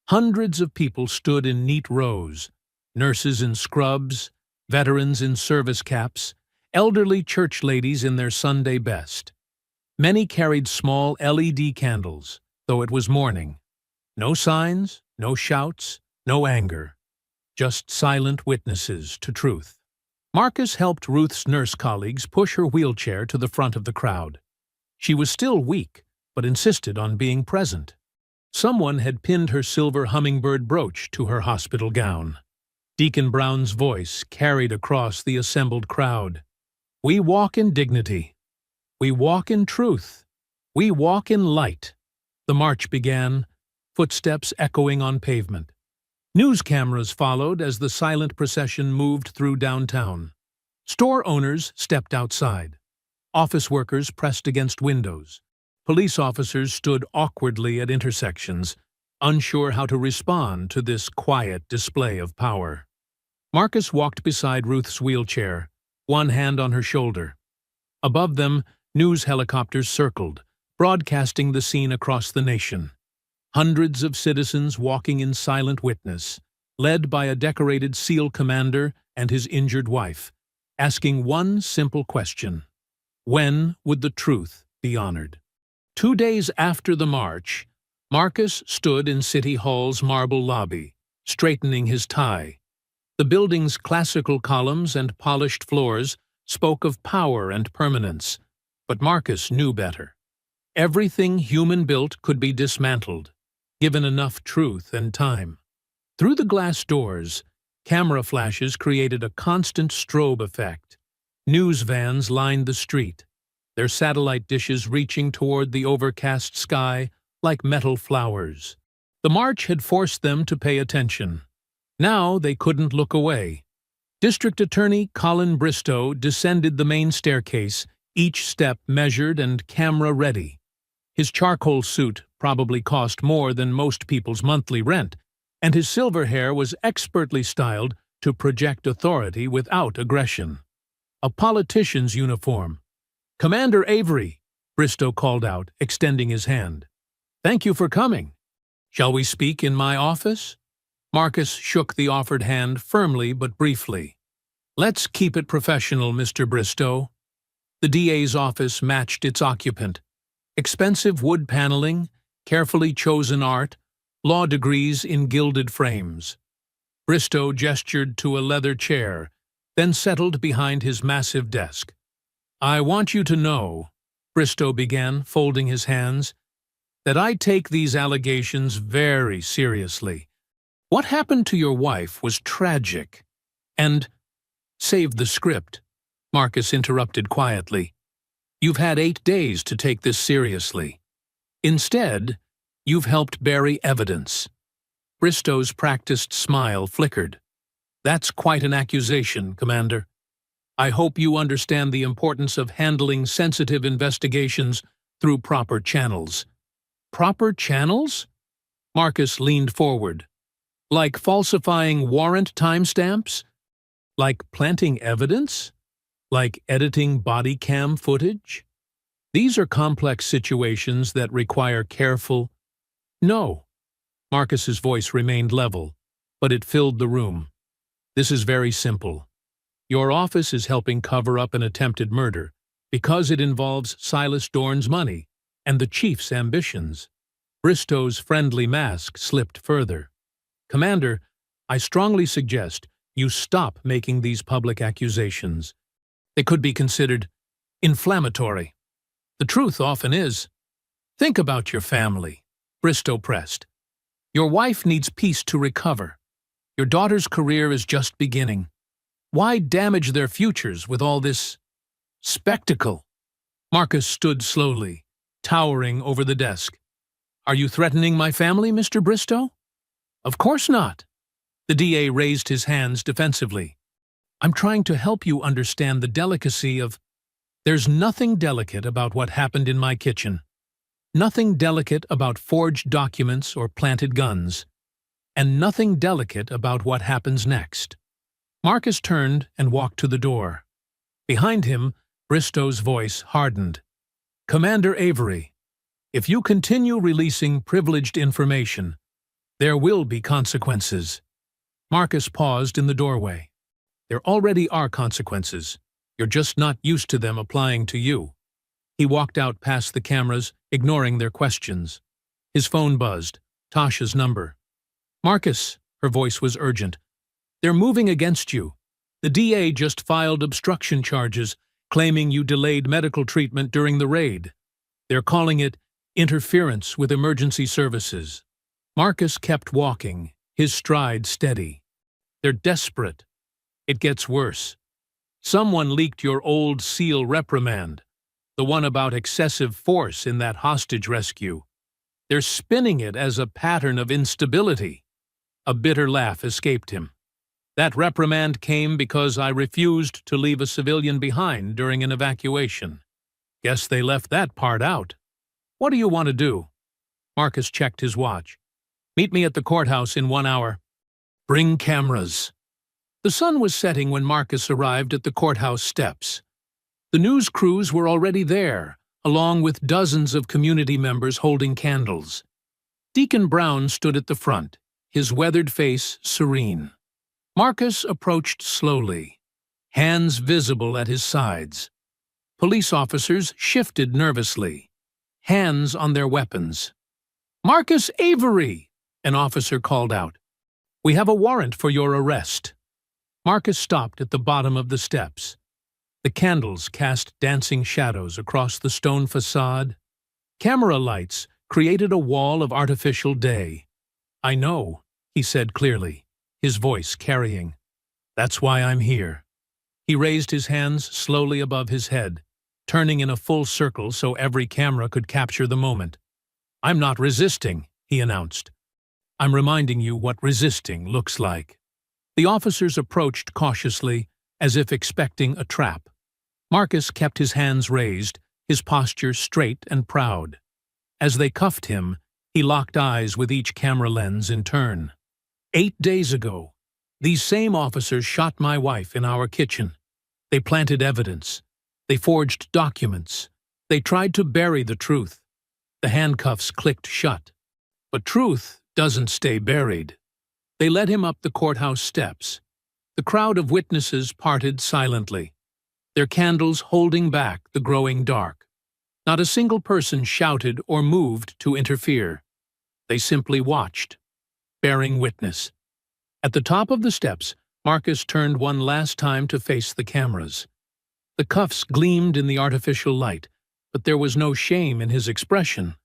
Hundreds of people stood in neat rows, nurses in scrubs, veterans in service caps, elderly church ladies in their Sunday best. Many carried small LED candles, though it was morning. No signs, no shouts, no anger. Just silent witnesses to truth. Marcus helped Ruth's nurse colleagues push her wheelchair to the front of the crowd. She was still weak, but insisted on being present. Someone had pinned her silver hummingbird brooch to her hospital gown. Deacon Brown's voice carried across the assembled crowd. We walk in dignity. We walk in truth. We walk in light. The march began, footsteps echoing on pavement. News cameras followed as the silent procession moved through downtown. Store owners stepped outside. Office workers pressed against windows. Police officers stood awkwardly at intersections, unsure how to respond to this quiet display of power. Marcus walked beside Ruth's wheelchair, one hand on her shoulder. Above them, news helicopters circled, broadcasting the scene across the nation. Hundreds of citizens walking in silent witness, led by a decorated SEAL commander and his injured wife, asking one simple question. When would the truth be honored? 2 days after the march, Marcus stood in City Hall's marble lobby, straightening his tie. The building's classical columns and polished floors spoke of power and permanence, but Marcus knew better. Everything human-built could be dismantled, given enough truth and time. Through the glass doors, camera flashes created a constant strobe effect. News vans lined the street, their satellite dishes reaching toward the overcast sky like metal flowers. The march had forced them to pay attention. Now they couldn't look away. District Attorney Colin Bristow descended the main staircase, each step measured and camera-ready. His charcoal suit probably cost more than most people's monthly rent, and his silver hair was expertly styled to project authority without aggression. A politician's uniform. "Commander Avery," Bristow called out, extending his hand. "Thank you for coming. Shall we speak in my office?" Marcus shook the offered hand firmly but briefly. "Let's keep it professional, Mr. Bristow." The DA's office matched its occupant. Expensive wood paneling, carefully chosen art, law degrees in gilded frames. Bristow gestured to a leather chair, then settled behind his massive desk. "I want you to know," Bristow began, folding his hands, "that I take these allegations very seriously. What happened to your wife was tragic, and—" "Save the script," Marcus interrupted quietly. "You've had 8 days to take this seriously. Instead, you've helped bury evidence." Bristow's practiced smile flickered. "That's quite an accusation, Commander. I hope you understand the importance of handling sensitive investigations through proper channels." "Proper channels?" Marcus leaned forward. "Like falsifying warrant timestamps? Like planting evidence? Like editing body cam footage? These are complex situations that require careful—" "No." Marcus's voice remained level, but it filled the room. "This is very simple. Your office is helping cover up an attempted murder because it involves Silas Dorn's money and the chief's ambitions." Bristow's friendly mask slipped further. "Commander, I strongly suggest you stop making these public accusations. They could be considered inflammatory. The truth often is." "Think about your family," Bristow pressed. "Your wife needs peace to recover. Your daughter's career is just beginning. Why damage their futures with all this spectacle?" Marcus stood slowly, towering over the desk. "Are you threatening my family, Mr. Bristow?" "Of course not." The DA raised his hands defensively. "I'm trying to help you understand the delicacy of—" "There's nothing delicate about what happened in my kitchen," Nothing delicate about forged documents or planted guns, and nothing delicate about what happens next. Marcus turned and walked to the door. Behind him, Bristow's voice hardened. "Commander Avery, if you continue releasing privileged information, there will be consequences." Marcus paused in the doorway. "There already are consequences. You're just not used to them applying to you." He walked out past the cameras, ignoring their questions. His phone buzzed. Tasha's number. "Marcus," her voice was urgent. "They're moving against you. The DA just filed obstruction charges, claiming you delayed medical treatment during the raid. They're calling it interference with emergency services." Marcus kept walking, his stride steady. "They're desperate. It gets worse. Someone leaked your old SEAL reprimand, the one about excessive force in that hostage rescue. They're spinning it as a pattern of instability." A bitter laugh escaped him. "That reprimand came because I refused to leave a civilian behind during an evacuation. Guess they left that part out. What do you want to do?" Marcus checked his watch. "Meet me at the courthouse in 1 hour. Bring cameras." The sun was setting when Marcus arrived at the courthouse steps. The news crews were already there, along with dozens of community members holding candles. Deacon Brown stood at the front, his weathered face serene. Marcus approached slowly, hands visible at his sides. Police officers shifted nervously, hands on their weapons. "Marcus Avery!" an officer called out. "We have a warrant for your arrest." Marcus stopped at the bottom of the steps. The candles cast dancing shadows across the stone facade. Camera lights created a wall of artificial day. "I know," he said clearly, his voice carrying. "That's why I'm here." He raised his hands slowly above his head, turning in a full circle so every camera could capture the moment. "I'm not resisting," he announced. "I'm reminding you what resisting looks like." The officers approached cautiously, as if expecting a trap. Marcus kept his hands raised, his posture straight and proud. As they cuffed him, he locked eyes with each camera lens in turn. 8 days ago, these same officers shot my wife in our kitchen. They planted evidence. They forged documents. They tried to bury the truth. The handcuffs clicked shut. But truth doesn't stay buried. They led him up the courthouse steps. The crowd of witnesses parted silently, their candles holding back the growing dark. Not a single person shouted or moved to interfere. They simply watched, bearing witness. At the top of the steps, Marcus turned one last time to face the cameras. The cuffs gleamed in the artificial light, but there was no shame in his expression,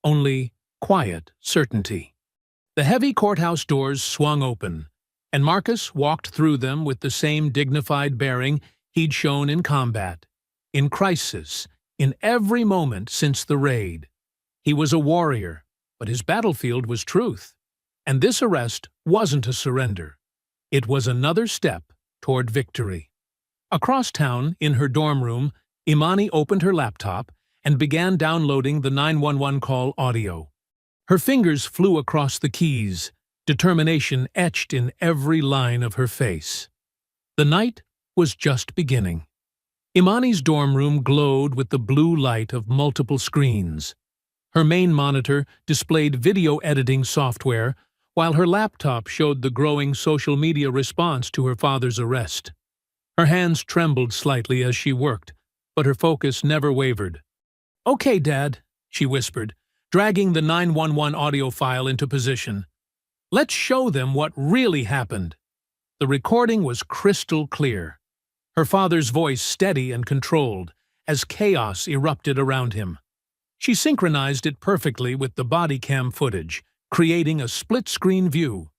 only quiet certainty. The heavy courthouse doors swung open, and Marcus walked through them with the same dignified bearing he'd shown in combat, in crisis, in every moment since the raid. He was a warrior, but his battlefield was truth. And this arrest wasn't a surrender. It was another step toward victory. Across town, in her dorm room, Imani opened her laptop and began downloading the 911 call audio. Her fingers flew across the keys, determination etched in every line of her face. The night was just beginning. Imani's dorm room glowed with the blue light of multiple screens. Her main monitor displayed video editing software, while her laptop showed the growing social media response to her father's arrest. Her hands trembled slightly as she worked, but her focus never wavered. "Okay, Dad," she whispered, dragging the 911 audio file into position. "Let's show them what really happened." The recording was crystal clear, her father's voice steady and controlled, as chaos erupted around him. She synchronized it perfectly with the body cam footage, creating a split-screen view.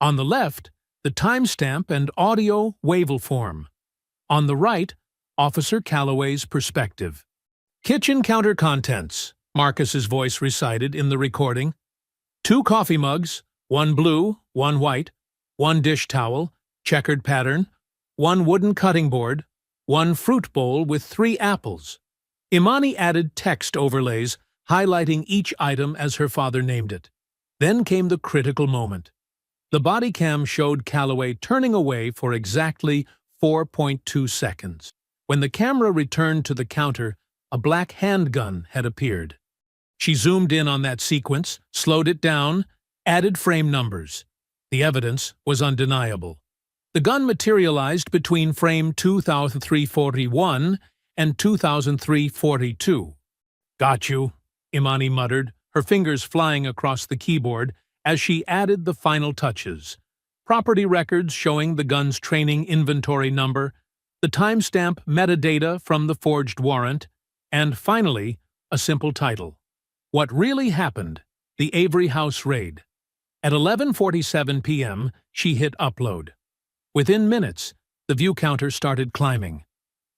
On the left, the timestamp and audio waveform. On the right, Officer Calloway's perspective. "Kitchen counter contents," Marcus's voice recited in the recording. 2 coffee mugs, 1 blue, 1 white, 1 dish towel, checkered pattern, 1 wooden cutting board, 1 fruit bowl with 3 apples. Imani added text overlays highlighting each item as her father named it. Then came the critical moment. The body cam showed Calloway turning away for exactly 4.2 seconds. When the camera returned to the counter, a black handgun had appeared. She zoomed in on that sequence, slowed it down, added frame numbers. The evidence was undeniable. The gun materialized between frame 2341 and 2342. "Got you," Imani muttered, her fingers flying across the keyboard as she added the final touches. Property records showing the gun's training inventory number, the timestamp metadata from the forged warrant, and finally, a simple title. What Really Happened: The Avery House Raid. At 11:47 p.m., she hit upload. Within minutes, the view counter started climbing.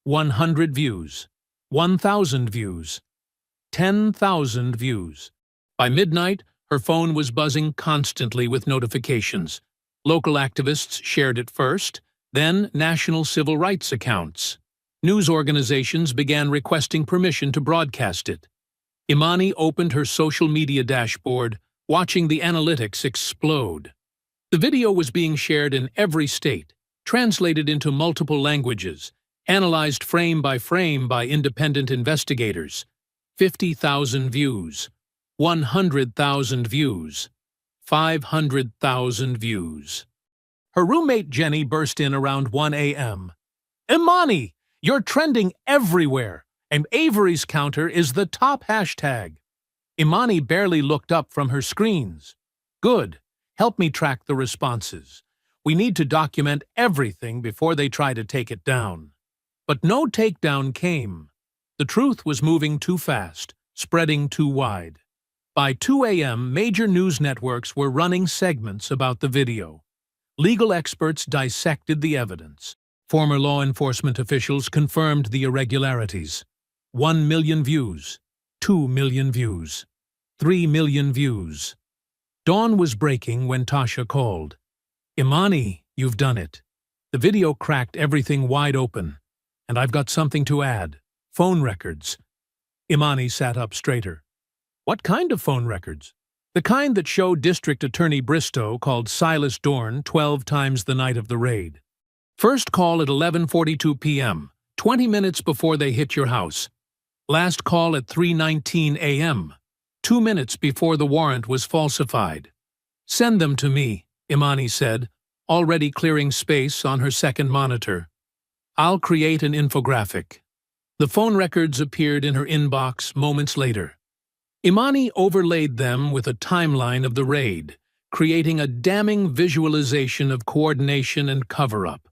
100 views, 1,000 views, 10,000 views. By midnight, her phone was buzzing constantly with notifications. Local activists shared it first, then national civil rights accounts. News organizations began requesting permission to broadcast it. Imani opened her social media dashboard, watching the analytics explode. The video was being shared in every state, translated into multiple languages, analyzed frame by independent investigators. 50,000 views, 100,000 views, 500,000 views. Her roommate Jenny burst in around 1 a.m. "Imani, you're trending everywhere, and Avery's counter is the top hashtag." Imani barely looked up from her screens. "Good. Help me track the responses. We need to document everything before they try to take it down." But no takedown came. The truth was moving too fast, spreading too wide. By 2 a.m., major news networks were running segments about the video. Legal experts dissected the evidence. Former law enforcement officials confirmed the irregularities. 1 million views, 2 million views, 3 million views. Dawn was breaking when Tasha called. "Imani, you've done it. The video cracked everything wide open. And I've got something to add. Phone records." Imani sat up straighter. "What kind of phone records?" "The kind that show District Attorney Bristow called Silas Dorn 12 times the night of the raid. First call at 11:42 p.m., 20 minutes before they hit your house. Last call at 3:19 a.m., 2 minutes before the warrant was falsified." "Send them to me," Imani said, already clearing space on her second monitor. "I'll create an infographic." The phone records appeared in her inbox moments later. Imani overlaid them with a timeline of the raid, creating a damning visualization of coordination and cover-up.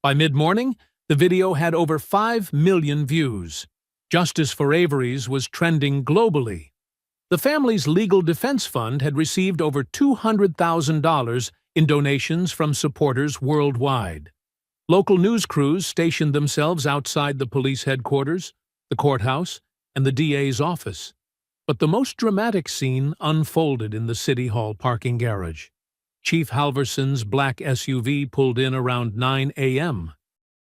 By mid-morning, the video had over 5 million views. Justice for Avery's was trending globally. The family's legal defense fund had received over $200,000 in donations from supporters worldwide. Local news crews stationed themselves outside the police headquarters, the courthouse, and the DA's office. But the most dramatic scene unfolded in the City Hall parking garage. Chief Halverson's black SUV pulled in around 9 a.m.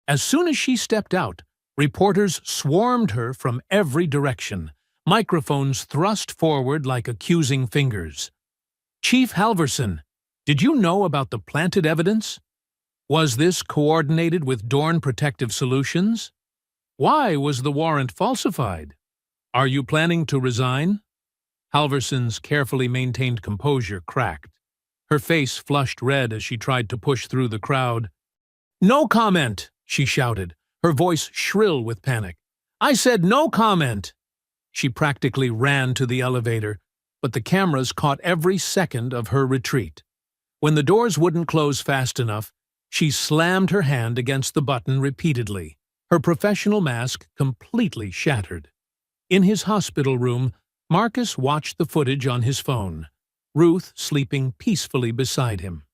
As soon as she stepped out, reporters swarmed her from every direction, microphones thrust forward like accusing fingers. "Chief Halverson, did you know about the planted evidence? Was this coordinated with Dorn Protective Solutions? Why was the warrant falsified? Are you planning to resign?" Halverson's carefully maintained composure cracked. Her face flushed red as she tried to push through the crowd. "No comment!" she shouted, her voice shrill with panic. "I said no comment!" She practically ran to the elevator, but the cameras caught every second of her retreat. When the doors wouldn't close fast enough, she slammed her hand against the button repeatedly, her professional mask completely shattered. In his hospital room, Marcus watched the footage on his phone, Ruth sleeping peacefully beside him.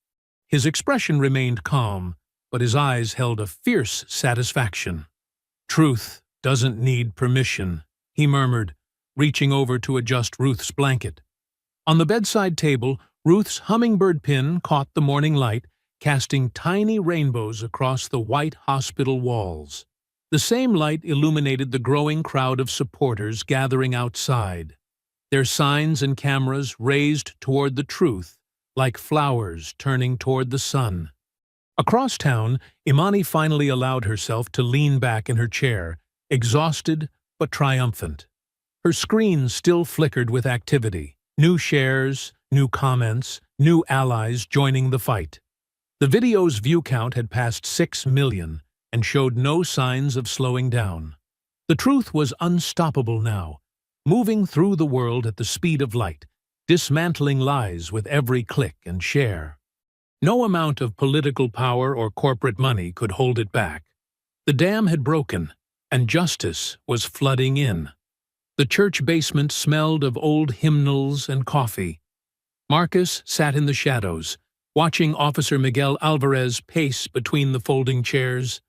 His expression remained calm, but his eyes held a fierce satisfaction. "Truth doesn't need permission," he murmured, reaching over to adjust Ruth's blanket. On the bedside table, Ruth's hummingbird pin caught the morning light, casting tiny rainbows across the white hospital walls. The same light illuminated the growing crowd of supporters gathering outside. their signs and cameras raised toward the truth, like flowers turning toward the sun. Across town, Imani finally allowed herself to lean back in her chair, exhausted but triumphant. Her screen still flickered with activity, new shares, new comments, new allies joining the fight. The video's view count had passed 6 million and showed no signs of slowing down. The truth was unstoppable now, moving through the world at the speed of light, dismantling lies with every click and share. No amount of political power or corporate money could hold it back. The dam had broken, and justice was flooding in. The church basement smelled of old hymnals and coffee. Marcus sat in the shadows, watching Officer Miguel Alvarez pace between the folding chairs.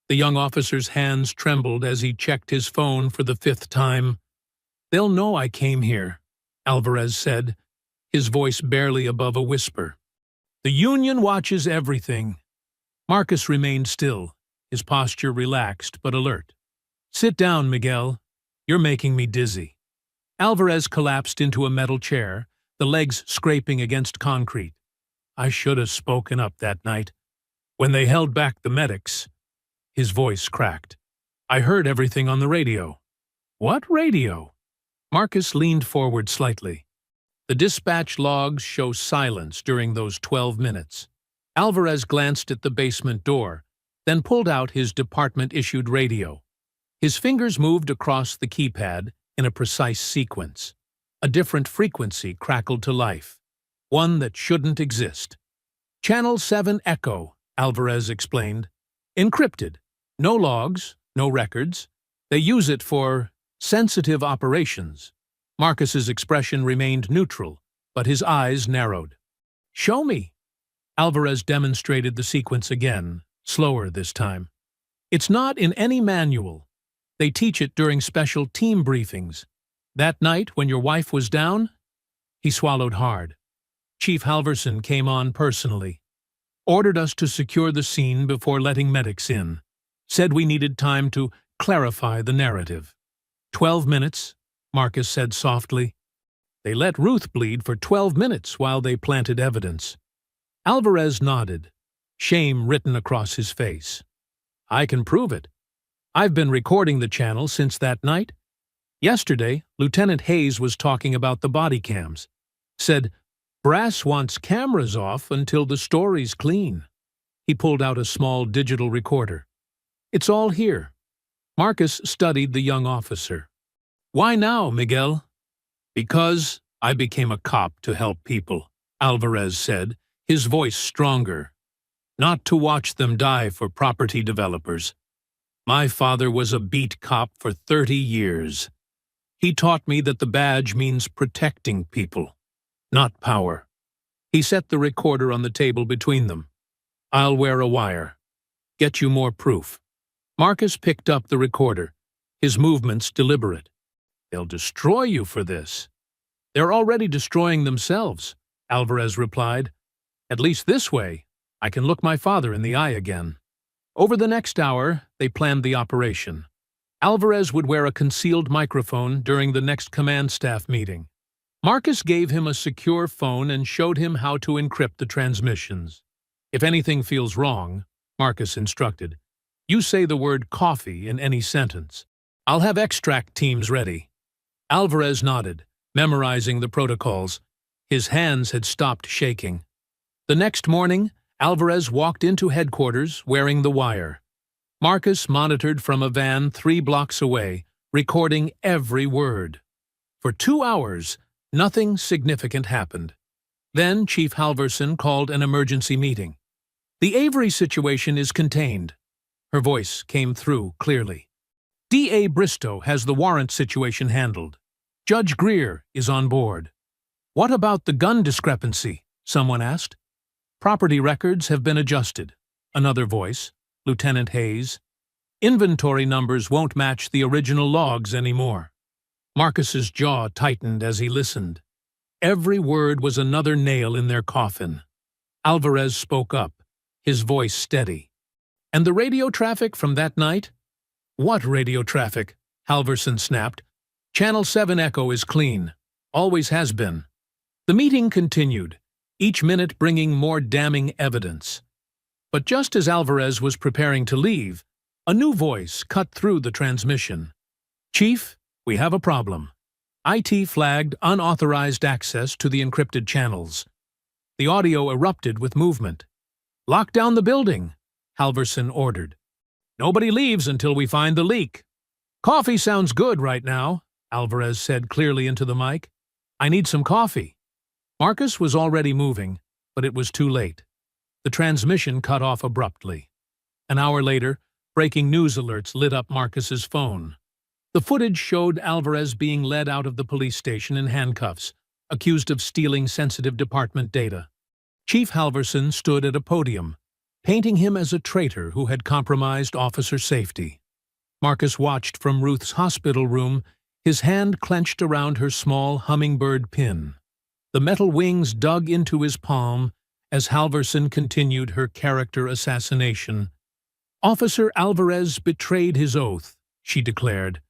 The young officer's hands trembled as he checked his phone for the 5th time. "They'll know I came here," Alvarez said, his voice barely above a whisper. "The Union watches everything." Marcus remained still, his posture relaxed but alert. "Sit down, Miguel. You're making me dizzy." Alvarez collapsed into a metal chair, the legs scraping against concrete. "I should have spoken up that night. When they held back the medics." His voice cracked. "I heard everything on the radio." "What radio?" Marcus leaned forward slightly. "The dispatch logs show silence during those 12 minutes. Alvarez glanced at the basement door, then pulled out his department-issued radio. His fingers moved across the keypad in a precise sequence. A different frequency crackled to life, one that shouldn't exist. "Channel 7 Echo," Alvarez explained. "Encrypted. No logs, no records. They use it for sensitive operations." Marcus's expression remained neutral, but his eyes narrowed. "Show me." Alvarez demonstrated the sequence again, slower this time. "It's not in any manual. They teach it during special team briefings. That night, when your wife was down," he swallowed hard. "Chief Halverson came on personally. Ordered us to secure the scene before letting medics in. Said we needed time to clarify the narrative." 12 minutes, Marcus said softly. "They let Ruth bleed for 12 minutes while they planted evidence." Alvarez nodded, shame written across his face. "I can prove it. I've been recording the channel since that night. Yesterday, Lieutenant Hayes was talking about the body cams. Said, 'Brass wants cameras off until the story's clean.'" He pulled out a small digital recorder. "It's all here." Marcus studied the young officer. "Why now, Miguel?" "Because I became a cop to help people," Alvarez said, his voice stronger. "Not to watch them die for property developers. My father was a beat cop for 30 years. He taught me that the badge means protecting people, not power." He set the recorder on the table between them. "I'll wear a wire. Get you more proof." Marcus picked up the recorder, his movements deliberate. "They'll destroy you for this." "They're already destroying themselves," Alvarez replied. "At least this way, I can look my father in the eye again." Over the next hour, they planned the operation. Alvarez would wear a concealed microphone during the next command staff meeting. Marcus gave him a secure phone and showed him how to encrypt the transmissions. "If anything feels wrong," Marcus instructed, "you say the word coffee in any sentence. I'll have extract teams ready." Alvarez nodded, memorizing the protocols. His hands had stopped shaking. The next morning, Alvarez walked into headquarters wearing the wire. Marcus monitored from a van 3 blocks away, recording every word. For 2 hours, nothing significant happened. Then Chief Halverson called an emergency meeting. "The Avery situation is contained." Her voice came through clearly. "D.A. Bristow has the warrant situation handled. Judge Greer is on board." "What about the gun discrepancy?" someone asked. "Property records have been adjusted." Another voice, Lieutenant Hayes. "Inventory numbers won't match the original logs anymore." Marcus's jaw tightened as he listened. Every word was another nail in their coffin. Alvarez spoke up, his voice steady. "And the radio traffic from that night?" "What radio traffic?" Halverson snapped. "Channel 7 Echo is clean." Always has been. The meeting continued, each minute bringing more damning evidence. But just as Alvarez was preparing to leave, a new voice cut through the transmission. "Chief, we have a problem. IT flagged unauthorized access to the encrypted channels." The audio erupted with movement. "Lock down the building," Halverson ordered. "Nobody leaves until we find the leak." "Coffee sounds good right now," Alvarez said clearly into the mic. "I need some coffee." Marcus was already moving, but it was too late. The transmission cut off abruptly. An hour later, breaking news alerts lit up Marcus's phone. The footage showed Alvarez being led out of the police station in handcuffs, accused of stealing sensitive department data. Chief Halverson stood at a podium, painting him as a traitor who had compromised officer safety. Marcus watched from Ruth's hospital room, his hand clenched around her small hummingbird pin. The metal wings dug into his palm as Halverson continued her character assassination. "Officer Alvarez betrayed his oath," she declared.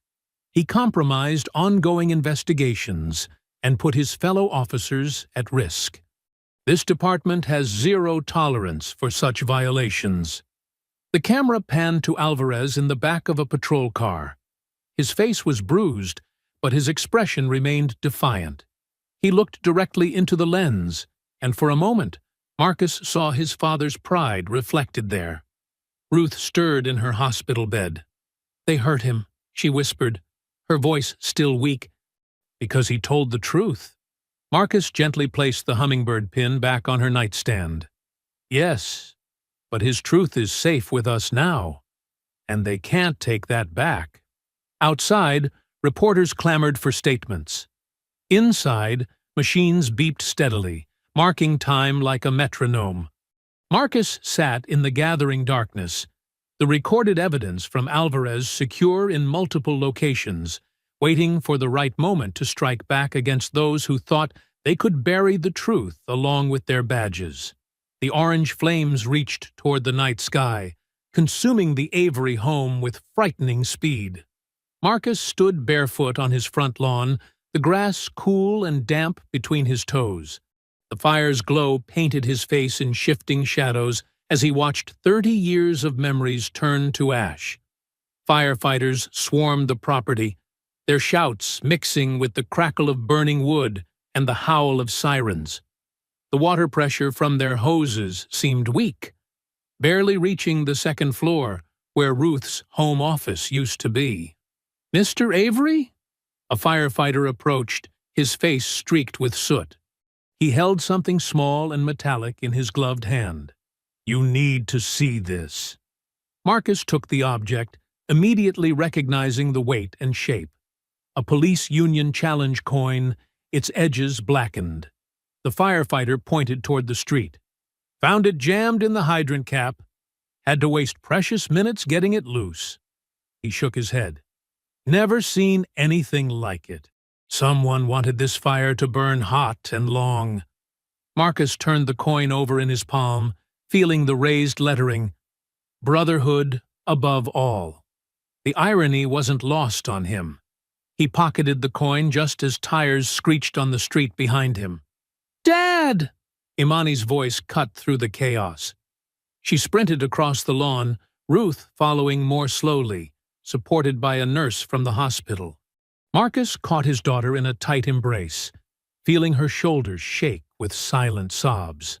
"He compromised ongoing investigations and put his fellow officers at risk. This department has zero tolerance for such violations." The camera panned to Alvarez in the back of a patrol car. His face was bruised, but his expression remained defiant. He looked directly into the lens, and for a moment, Marcus saw his father's pride reflected there. Ruth stirred in her hospital bed. "They hurt him," she whispered, her voice still weak, "because he told the truth." Marcus gently placed the hummingbird pin back on her nightstand. "Yes, but his truth is safe with us now, and they can't take that back." Outside, reporters clamored for statements. Inside, machines beeped steadily, marking time like a metronome. Marcus sat in the gathering darkness, the recorded evidence from Alvarez secure in multiple locations, waiting for the right moment to strike back against those who thought they could bury the truth along with their badges. The orange flames reached toward the night sky, consuming the Avery home with frightening speed. Marcus stood barefoot on his front lawn, the grass cool and damp between his toes. The fire's glow painted his face in shifting shadows as he watched 30 years of memories turn to ash. Firefighters swarmed the property, their shouts mixing with the crackle of burning wood and the howl of sirens. The water pressure from their hoses seemed weak, barely reaching the second floor where Ruth's home office used to be. "Mr. Avery?" A firefighter approached, his face streaked with soot. He held something small and metallic in his gloved hand. "You need to see this." Marcus took the object, immediately recognizing the weight and shape. A police union challenge coin, its edges blackened. The firefighter pointed toward the street. "Found it jammed in the hydrant cap. Had to waste precious minutes getting it loose." He shook his head. "Never seen anything like it. Someone wanted this fire to burn hot and long." Marcus turned the coin over in his palm, feeling the raised lettering, "Brotherhood above all." The irony wasn't lost on him. He pocketed the coin just as tires screeched on the street behind him. "Dad!" Imani's voice cut through the chaos. She sprinted across the lawn, Ruth following more slowly, supported by a nurse from the hospital. Marcus caught his daughter in a tight embrace, feeling her shoulders shake with silent sobs.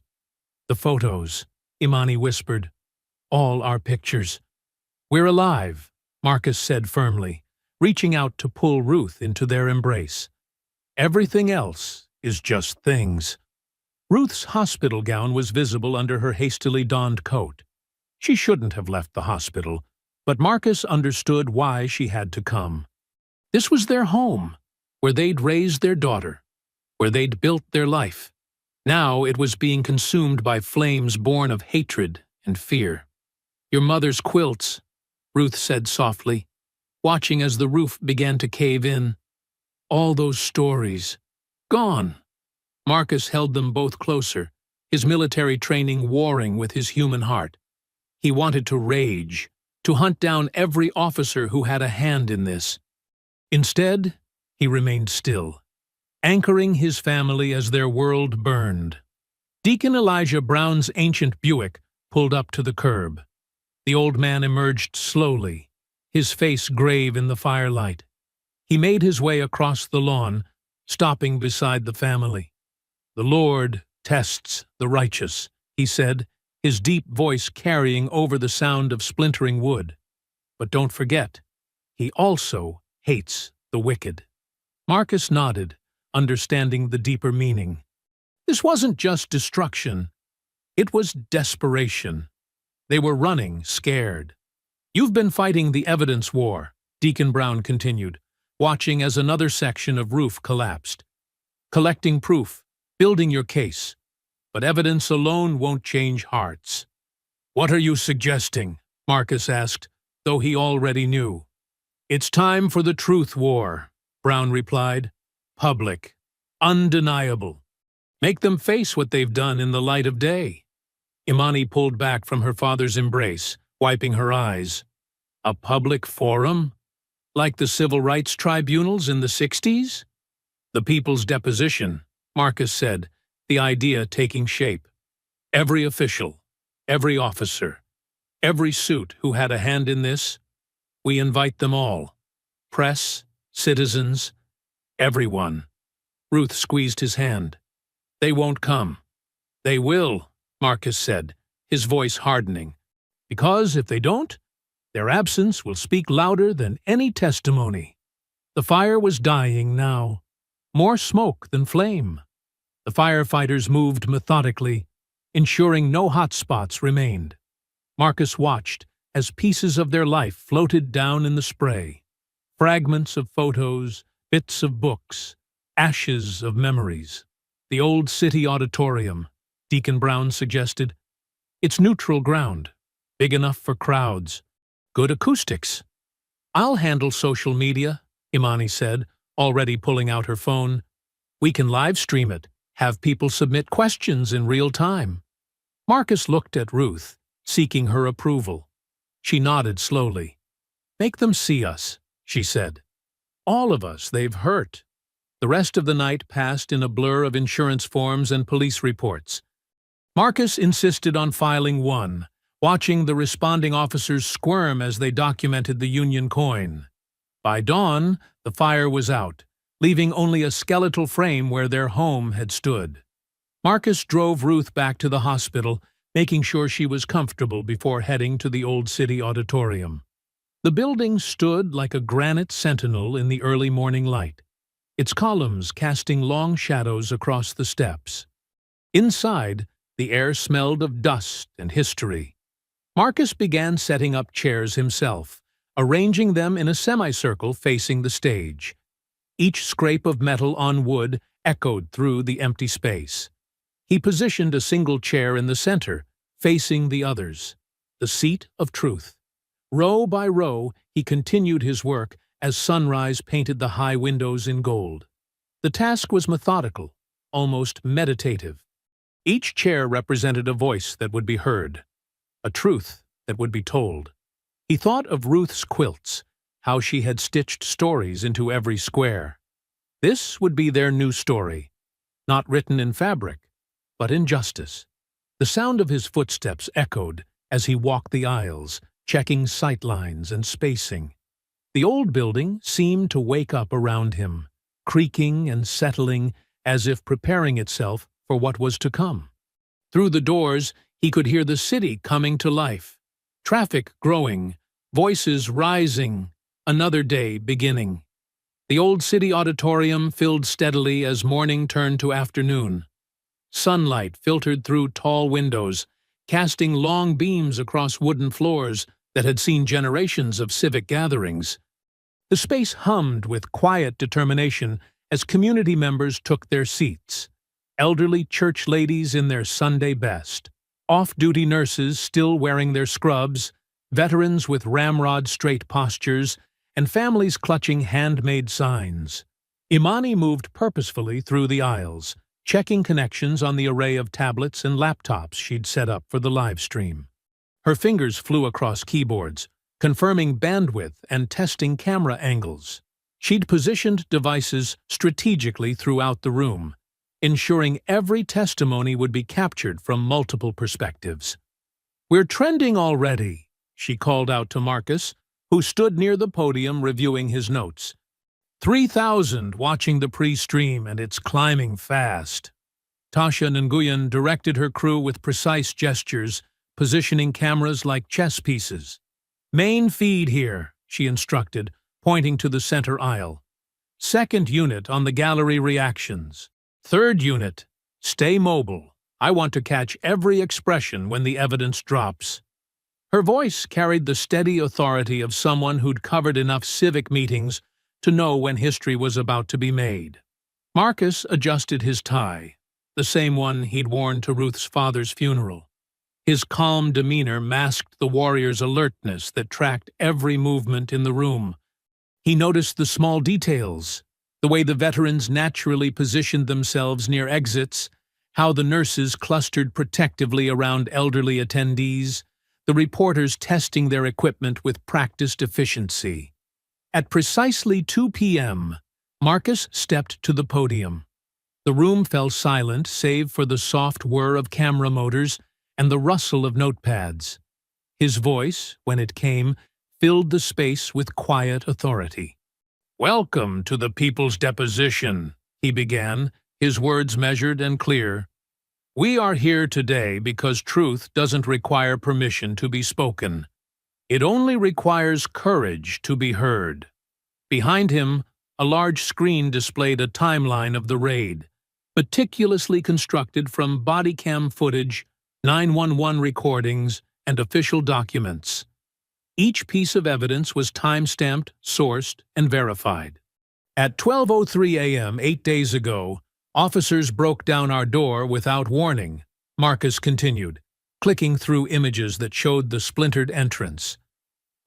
"The photos," Imani whispered. "All our pictures." "We're alive," Marcus said firmly, reaching out to pull Ruth into their embrace. "Everything else is just things." Ruth's hospital gown was visible under her hastily donned coat. She shouldn't have left the hospital, but Marcus understood why she had to come. This was their home, where they'd raised their daughter, where they'd built their life. Now it was being consumed by flames born of hatred and fear. "Your mother's quilts," Ruth said softly, watching as the roof began to cave in. "All those stories. Gone." Marcus held them both closer, his military training warring with his human heart. He wanted to rage, to hunt down every officer who had a hand in this. Instead, he remained still. anchoring his family as their world burned. Deacon Elijah Brown's ancient Buick pulled up to the curb. The old man emerged slowly, his face grave in the firelight. He made his way across the lawn, stopping beside the family. "The Lord tests the righteous," he said, his deep voice carrying over the sound of splintering wood. "But don't forget, he also hates the wicked." Marcus nodded, understanding the deeper meaning. This wasn't just destruction. It was desperation. They were running, scared. "You've been fighting the evidence war," Deacon Brown continued, watching as another section of roof collapsed. "Collecting proof, building your case. But evidence alone won't change hearts." "What are you suggesting?" Marcus asked, though he already knew. "It's time for the truth war," Brown replied. "Public. Undeniable. Make them face what they've done in the light of day." Imani pulled back from her father's embrace, wiping her eyes. "A public forum? Like the civil rights tribunals in the 60s? "The people's deposition," Marcus said, the idea taking shape. "Every official, every officer, every suit who had a hand in this, we invite them all. Press, citizens, everyone." Ruth squeezed his hand. "They won't come." "They will," Marcus said, his voice hardening. "Because if they don't, their absence will speak louder than any testimony." The fire was dying now, more smoke than flame. The firefighters moved methodically, ensuring no hot spots remained. Marcus watched as pieces of their life floated down in the spray. Fragments of photos, bits of books, ashes of memories. "The old city auditorium," Deacon Brown suggested. "It's neutral ground, big enough for crowds. Good acoustics." "I'll handle social media," Imani said, already pulling out her phone. "We can live stream it, have people submit questions in real time." Marcus looked at Ruth, seeking her approval. She nodded slowly. "Make them see us," she said. "All of us they've hurt." The rest of the night passed in a blur of insurance forms and police reports. Marcus insisted on filing one, watching the responding officers squirm as they documented the Union coin. By dawn, the fire was out, leaving only a skeletal frame where their home had stood. Marcus drove Ruth back to the hospital, making sure she was comfortable before heading to the old city auditorium. The building stood like a granite sentinel in the early morning light, its columns casting long shadows across the steps. Inside, the air smelled of dust and history. Marcus began setting up chairs himself, arranging them in a semicircle facing the stage. Each scrape of metal on wood echoed through the empty space. He positioned a single chair in the center, facing the others, the seat of truth. Row by row, he continued his work as sunrise painted the high windows in gold. The task was methodical, almost meditative. Each chair represented a voice that would be heard, a truth that would be told. He thought of Ruth's quilts, how she had stitched stories into every square. This would be their new story, not written in fabric, but in justice. The sound of his footsteps echoed as he walked the aisles, checking sight lines and spacing. The old building seemed to wake up around him, creaking and settling as if preparing itself for what was to come. Through the doors, he could hear the city coming to life, traffic growing, voices rising, another day beginning. The old city auditorium filled steadily as morning turned to afternoon. Sunlight filtered through tall windows, casting long beams across wooden floors that had seen generations of civic gatherings. The space hummed with quiet determination as community members took their seats. Elderly church ladies in their Sunday best, off-duty nurses still wearing their scrubs, veterans with ramrod-straight postures, and families clutching handmade signs. Imani moved purposefully through the aisles, checking connections on the array of tablets and laptops she'd set up for the live stream. Her fingers flew across keyboards, confirming bandwidth and testing camera angles. She'd positioned devices strategically throughout the room, ensuring every testimony would be captured from multiple perspectives. "We're trending already," she called out to Marcus, who stood near the podium reviewing his notes. 3,000 watching the pre-stream, and it's climbing fast. Tasha Nguyen directed her crew with precise gestures, positioning cameras like chess pieces. "Main feed here," she instructed, pointing to the center aisle. "Second unit on the gallery reactions. Third unit, stay mobile. I want to catch every expression when the evidence drops." Her voice carried the steady authority of someone who'd covered enough civic meetings to know when history was about to be made. Marcus adjusted his tie, the same one he'd worn to Ruth's father's funeral. His calm demeanor masked the warrior's alertness that tracked every movement in the room. He noticed the small details, the way the veterans naturally positioned themselves near exits, how the nurses clustered protectively around elderly attendees, the reporters testing their equipment with practiced efficiency. At precisely 2 p.m., Marcus stepped to the podium. The room fell silent save for the soft whir of camera motors and the rustle of notepads. His voice, when it came, filled the space with quiet authority. "Welcome to the People's Deposition," he began, his words measured and clear. "We are here today because truth doesn't require permission to be spoken. It only requires courage to be heard." Behind him, a large screen displayed a timeline of the raid, meticulously constructed from body cam footage, 911 recordings, and official documents. Each piece of evidence was time-stamped, sourced, and verified. "At 12:03 a.m. 8 days ago, officers broke down our door without warning," Marcus continued, clicking through images that showed the splintered entrance.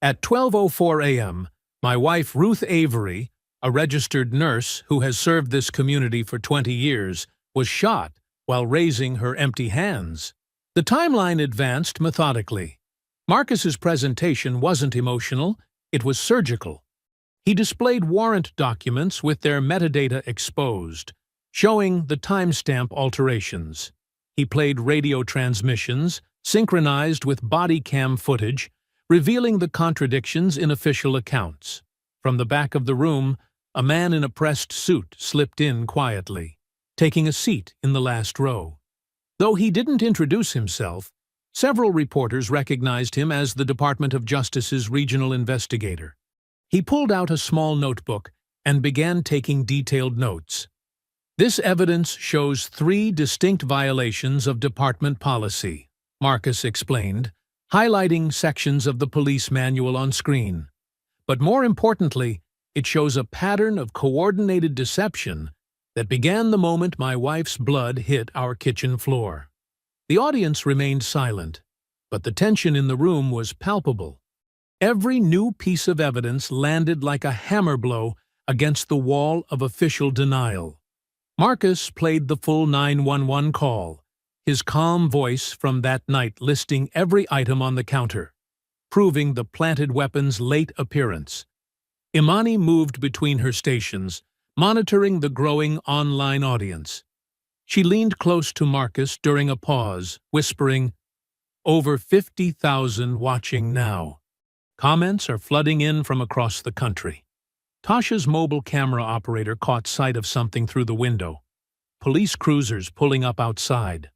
"At 12:04 a.m., my wife Ruth Avery, a registered nurse who has served this community for 20 years, was shot while raising her empty hands." The timeline advanced methodically. Marcus's presentation wasn't emotional, it was surgical. He displayed warrant documents with their metadata exposed, showing the timestamp alterations. He played radio transmissions, synchronized with body cam footage, revealing the contradictions in official accounts. From the back of the room, a man in a pressed suit slipped in quietly, taking a seat in the last row. Though he didn't introduce himself, several reporters recognized him as the Department of Justice's regional investigator. He pulled out a small notebook and began taking detailed notes. "This evidence shows 3 distinct violations of department policy," Marcus explained, highlighting sections of the police manual on screen. "But more importantly, it shows a pattern of coordinated deception that began the moment my wife's blood hit our kitchen floor." The audience remained silent, but the tension in the room was palpable. Every new piece of evidence landed like a hammer blow against the wall of official denial. Marcus played the full 911 call, his calm voice from that night listing every item on the counter, proving the planted weapon's late appearance. Imani moved between her stations, monitoring the growing online audience. She leaned close to Marcus during a pause, whispering, "Over 50,000 watching now." Comments are flooding in from across the country. Tasha's mobile camera operator caught sight of something through the window. Police cruisers pulling up outside.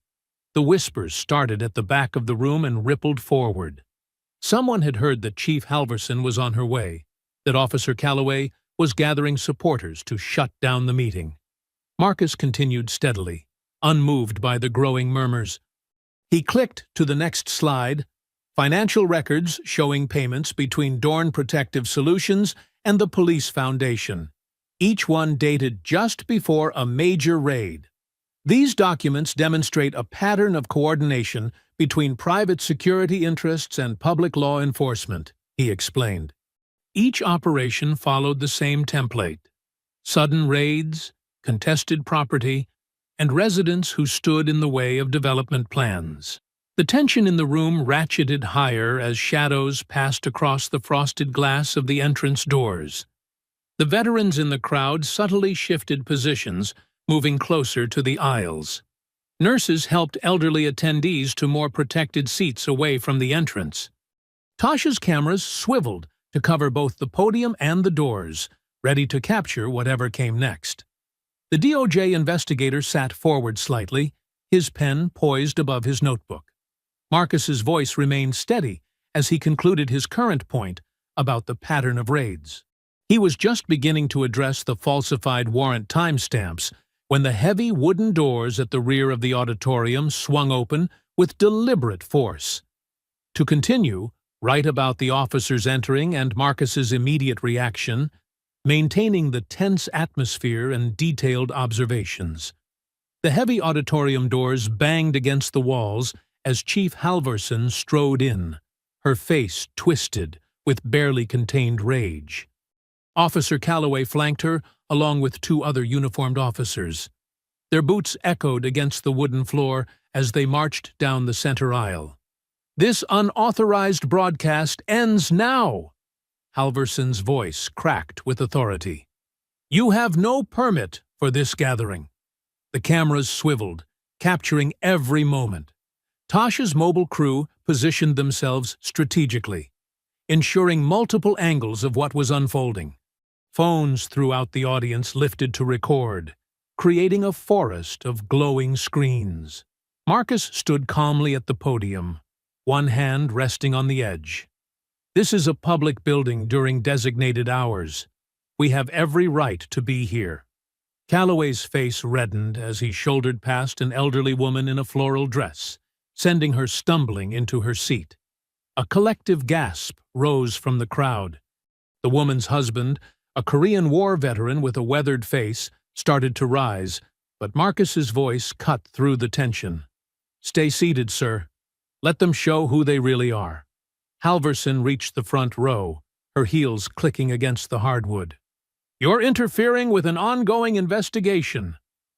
The whispers started at the back of the room and rippled forward. Someone had heard that Chief Halverson was on her way, that Officer Calloway was gathering supporters to shut down the meeting. Marcus continued steadily, unmoved by the growing murmurs. He clicked to the next slide, financial records showing payments between Dorn Protective Solutions and the Police Foundation, each one dated just before a major raid. These documents demonstrate a pattern of coordination between private security interests and public law enforcement, he explained. Each operation followed the same template: sudden raids, contested property, and residents who stood in the way of development plans. The tension in the room ratcheted higher as shadows passed across the frosted glass of the entrance doors. The veterans in the crowd subtly shifted positions, moving closer to the aisles. Nurses helped elderly attendees to more protected seats away from the entrance. Tasha's cameras swiveled to cover both the podium and the doors, ready to capture whatever came next. The DOJ investigator sat forward slightly, his pen poised above his notebook. Marcus's voice remained steady as he concluded his current point about the pattern of raids. He was just beginning to address the falsified warrant timestamps when the heavy wooden doors at the rear of the auditorium swung open with deliberate force. To continue, write about the officers entering and Marcus's immediate reaction, maintaining the tense atmosphere and detailed observations. The heavy auditorium doors banged against the walls as Chief Halvorson strode in, her face twisted with barely contained rage. Officer Calloway flanked her, along with two other uniformed officers. Their boots echoed against the wooden floor as they marched down the center aisle. "This unauthorized broadcast ends now!" Halvorson's voice cracked with authority. "You have no permit for this gathering." The cameras swiveled, capturing every moment. Tasha's mobile crew positioned themselves strategically, ensuring multiple angles of what was unfolding. Phones throughout the audience lifted to record, creating a forest of glowing screens. Marcus stood calmly at the podium, one hand resting on the edge. "This is a public building during designated hours. We have every right to be here." Calloway's face reddened as he shouldered past an elderly woman in a floral dress, sending her stumbling into her seat. A collective gasp rose from the crowd. The woman's husband, a Korean War veteran with a weathered face, started to rise, but Marcus's voice cut through the tension. "Stay seated, sir. Let them show who they really are." Halvorson reached the front row, her heels clicking against the hardwood. "You're interfering with an ongoing investigation.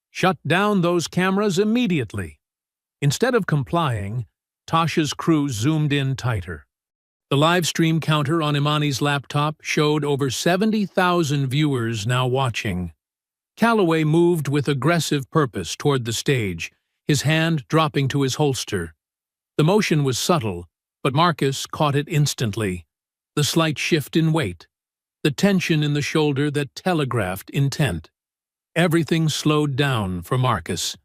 Shut down those cameras immediately." Instead of complying, Tasha's crew zoomed in tighter. The live stream counter on Imani's laptop showed over 70,000 viewers now watching. Calloway moved with aggressive purpose toward the stage, his hand dropping to his holster. The motion was subtle, but Marcus caught it instantly. The slight shift in weight, the tension in the shoulder that telegraphed intent. Everything slowed down for Marcus.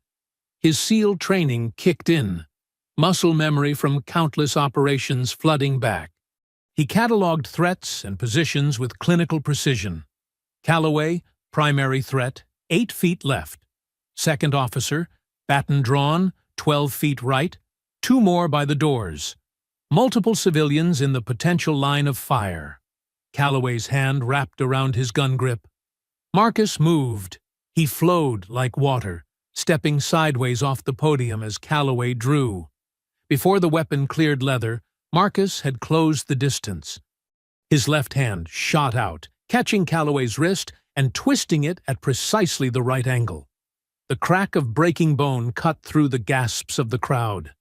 His SEAL training kicked in, muscle memory from countless operations flooding back. He catalogued threats and positions with clinical precision. Calloway, primary threat, 8 feet left. Second officer, baton drawn, 12 feet right. 2 more by the doors. Multiple civilians in the potential line of fire. Calloway's hand wrapped around his gun grip. Marcus moved. He flowed like water, stepping sideways off the podium as Calloway drew. Before the weapon cleared leather, Marcus had closed the distance. His left hand shot out, catching Calloway's wrist and twisting it at precisely the right angle. The crack of breaking bone cut through the gasps of the crowd.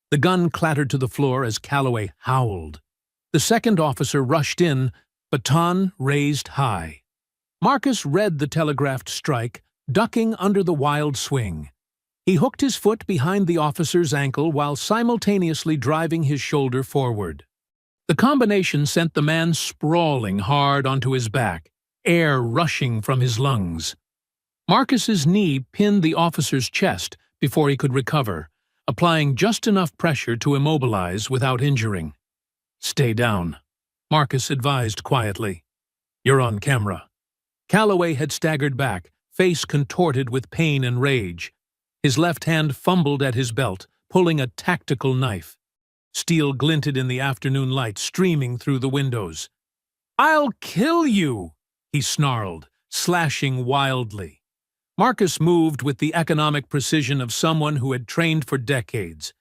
The gun clattered to the floor as Calloway howled. The second officer rushed in, baton raised high. Marcus read the telegraphed strike, ducking under the wild swing. He hooked his foot behind the officer's ankle while simultaneously driving his shoulder forward. The combination sent the man sprawling hard onto his back, air rushing from his lungs. Marcus's knee pinned the officer's chest before he could recover, applying just enough pressure to immobilize without injuring. "Stay down," Marcus advised quietly. "You're on camera." Calloway had staggered back, face contorted with pain and rage. His left hand fumbled at his belt, pulling a tactical knife. Steel glinted in the afternoon light streaming through the windows. "I'll kill you!" he snarled, slashing wildly. Marcus moved with the economic precision of someone who had trained for decades.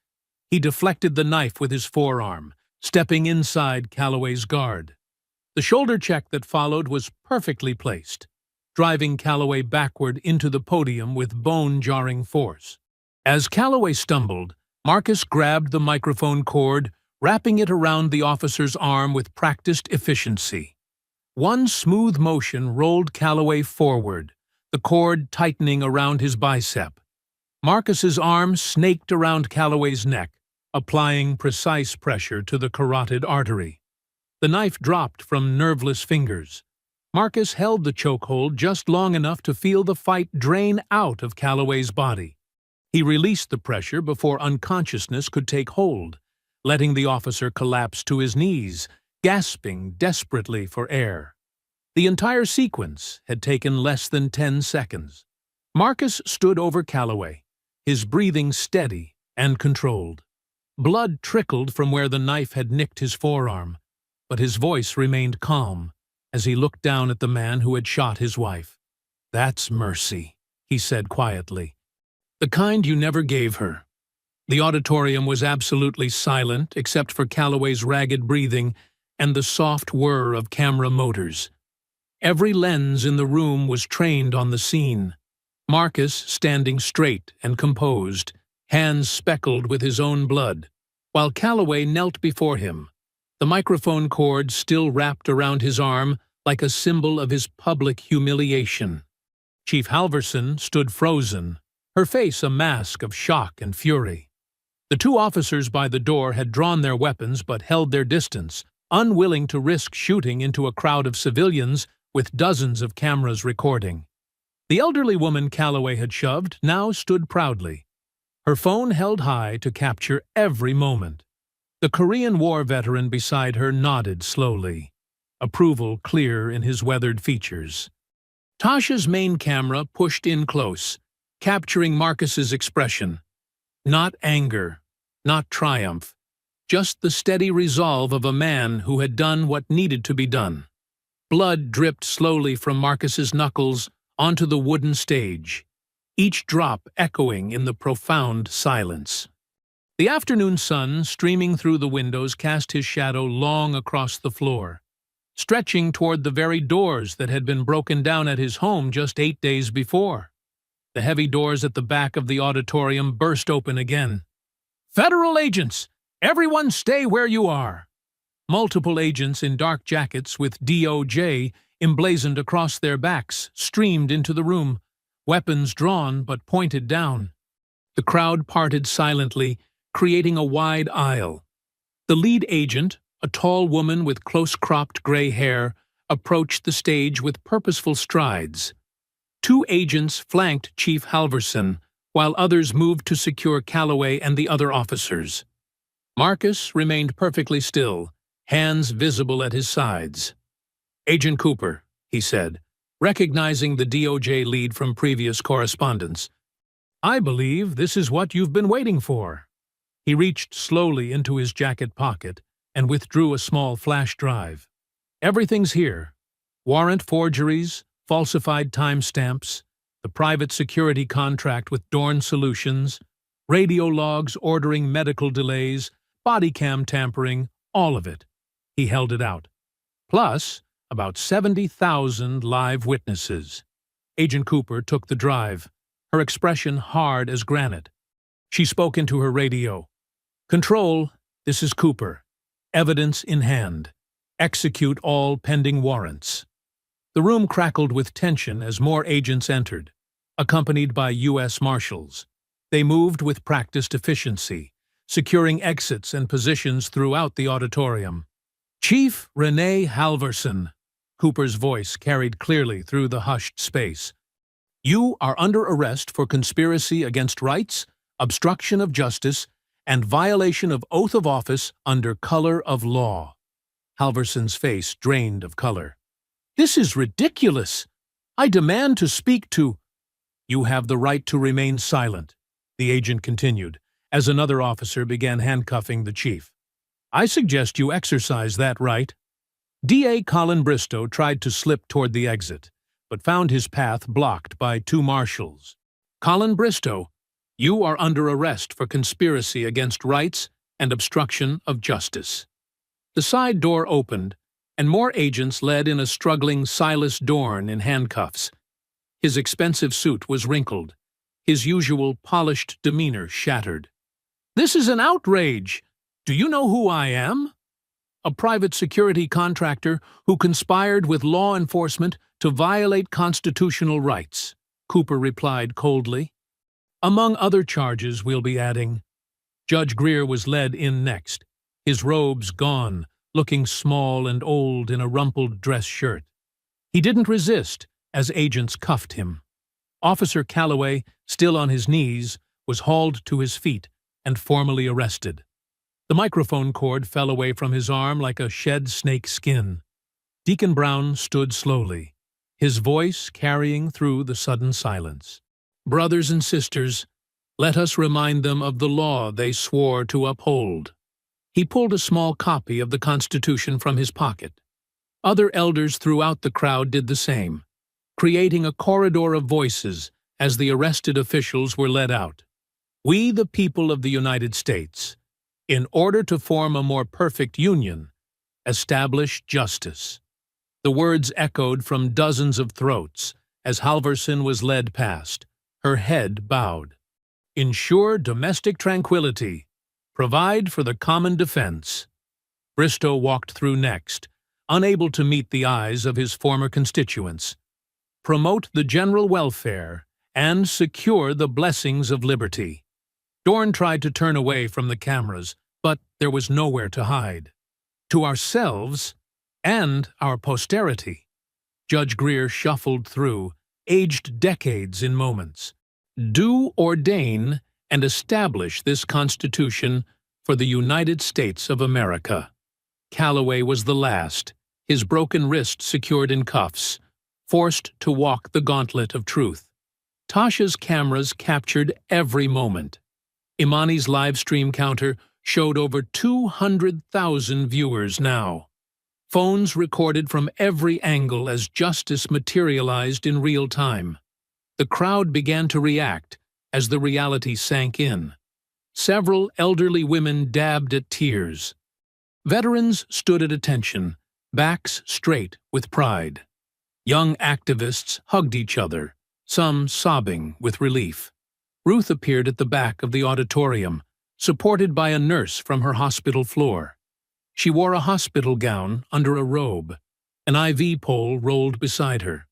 He deflected the knife with his forearm, stepping inside Calloway's guard. The shoulder check that followed was perfectly placed, driving Calloway backward into the podium with bone-jarring force. As Calloway stumbled, Marcus grabbed the microphone cord, wrapping it around the officer's arm with practiced efficiency. One smooth motion rolled Calloway forward, the cord tightening around his bicep. Marcus's arm snaked around Calloway's neck, applying precise pressure to the carotid artery. The knife dropped from nerveless fingers. Marcus held the chokehold just long enough to feel the fight drain out of Calloway's body. He released the pressure before unconsciousness could take hold, letting the officer collapse to his knees, gasping desperately for air. The entire sequence had taken less than 10 seconds. Marcus stood over Calloway, his breathing steady and controlled. Blood trickled from where the knife had nicked his forearm, but his voice remained calm as he looked down at the man who had shot his wife. "That's mercy," he said quietly. "The kind you never gave her." The auditorium was absolutely silent except for Calloway's ragged breathing and the soft whir of camera motors. Every lens in the room was trained on the scene. Marcus standing straight and composed, hands speckled with his own blood, while Calloway knelt before him, the microphone cord still wrapped around his arm like a symbol of his public humiliation. Chief Halverson stood frozen, her face a mask of shock and fury. The two officers by the door had drawn their weapons but held their distance, unwilling to risk shooting into a crowd of civilians with dozens of cameras recording. The elderly woman Calloway had shoved now stood proudly, her phone held high to capture every moment. The Korean War veteran beside her nodded slowly, approval clear in his weathered features. Tasha's main camera pushed in close, capturing Marcus's expression. Not anger, not triumph, just the steady resolve of a man who had done what needed to be done. Blood dripped slowly from Marcus's knuckles onto the wooden stage, each drop echoing in the profound silence. The afternoon sun, streaming through the windows, cast his shadow long across the floor, stretching toward the very doors that had been broken down at his home just 8 days before. The heavy doors at the back of the auditorium burst open again. "Federal agents! Everyone stay where you are!" Multiple agents in dark jackets with DOJ emblazoned across their backs streamed into the room, weapons drawn but pointed down. The crowd parted silently, creating a wide aisle. The lead agent, a tall woman with close-cropped gray hair, approached the stage with purposeful strides. Two agents flanked Chief Halverson, while others moved to secure Calloway and the other officers. Marcus remained perfectly still, hands visible at his sides. "Agent Cooper," he said, recognizing the DOJ lead from previous correspondence. "I believe this is what you've been waiting for." He reached slowly into his jacket pocket and withdrew a small flash drive. "Everything's here. Warrant forgeries, falsified timestamps, the private security contract with Dorn Solutions, radio logs ordering medical delays, body cam tampering, all of it." He held it out. "Plus, about 70,000 live witnesses." Agent Cooper took the drive, her expression hard as granite. She spoke into her radio. "Control, this is Cooper. Evidence in hand. Execute all pending warrants." The room crackled with tension as more agents entered, accompanied by U.S. Marshals. They moved with practiced efficiency, securing exits and positions throughout the auditorium. "Chief Renee Halverson," Cooper's voice carried clearly through the hushed space. "You are under arrest for conspiracy against rights, obstruction of justice, and violation of oath of office under color of law." Halverson's face drained of color. "This is ridiculous! I demand to speak to—" "You have the right to remain silent," the agent continued, as another officer began handcuffing the chief. "I suggest you exercise that right." DA Colin Bristow tried to slip toward the exit, but found his path blocked by two marshals. "Colin Bristow, you are under arrest for conspiracy against rights and obstruction of justice." The side door opened, and more agents led in a struggling Silas Dorn in handcuffs. His expensive suit was wrinkled, his usual polished demeanor shattered. "This is an outrage! Do you know who I am?" a private security contractor who conspired with law enforcement to violate constitutional rights, Cooper replied coldly. Among other charges we'll be adding. Judge Greer was led in next, his robes gone, looking small and old in a rumpled dress shirt. He didn't resist as agents cuffed him. Officer Calloway, still on his knees, was hauled to his feet and formally arrested. The microphone cord fell away from his arm like a shed snake skin. Deacon Brown stood slowly, his voice carrying through the sudden silence. Brothers and sisters, let us remind them of the law they swore to uphold. He pulled a small copy of the Constitution from his pocket. Other elders throughout the crowd did the same, creating a corridor of voices as the arrested officials were led out. We, the people of the United States, in order to form a more perfect union, establish justice. The words echoed from dozens of throats as Halverson was led past, her head bowed. Ensure domestic tranquility. Provide for the common defense. Bristow walked through next, unable to meet the eyes of his former constituents. Promote the general welfare and secure the blessings of liberty. Dorn tried to turn away from the cameras, but there was nowhere to hide. To ourselves and our posterity. Judge Greer shuffled through, aged decades in moments. Do ordain and establish this Constitution for the United States of America. Calloway was the last, his broken wrist secured in cuffs, forced to walk the gauntlet of truth. Tasha's cameras captured every moment. Imani's live stream counter showed over 200,000 viewers now. Phones recorded from every angle as justice materialized in real time. The crowd began to react as the reality sank in. Several elderly women dabbed at tears. Veterans stood at attention, backs straight with pride. Young activists hugged each other, some sobbing with relief. Ruth appeared at the back of the auditorium, supported by a nurse from her hospital floor. She wore a hospital gown under a robe. An IV pole rolled beside her.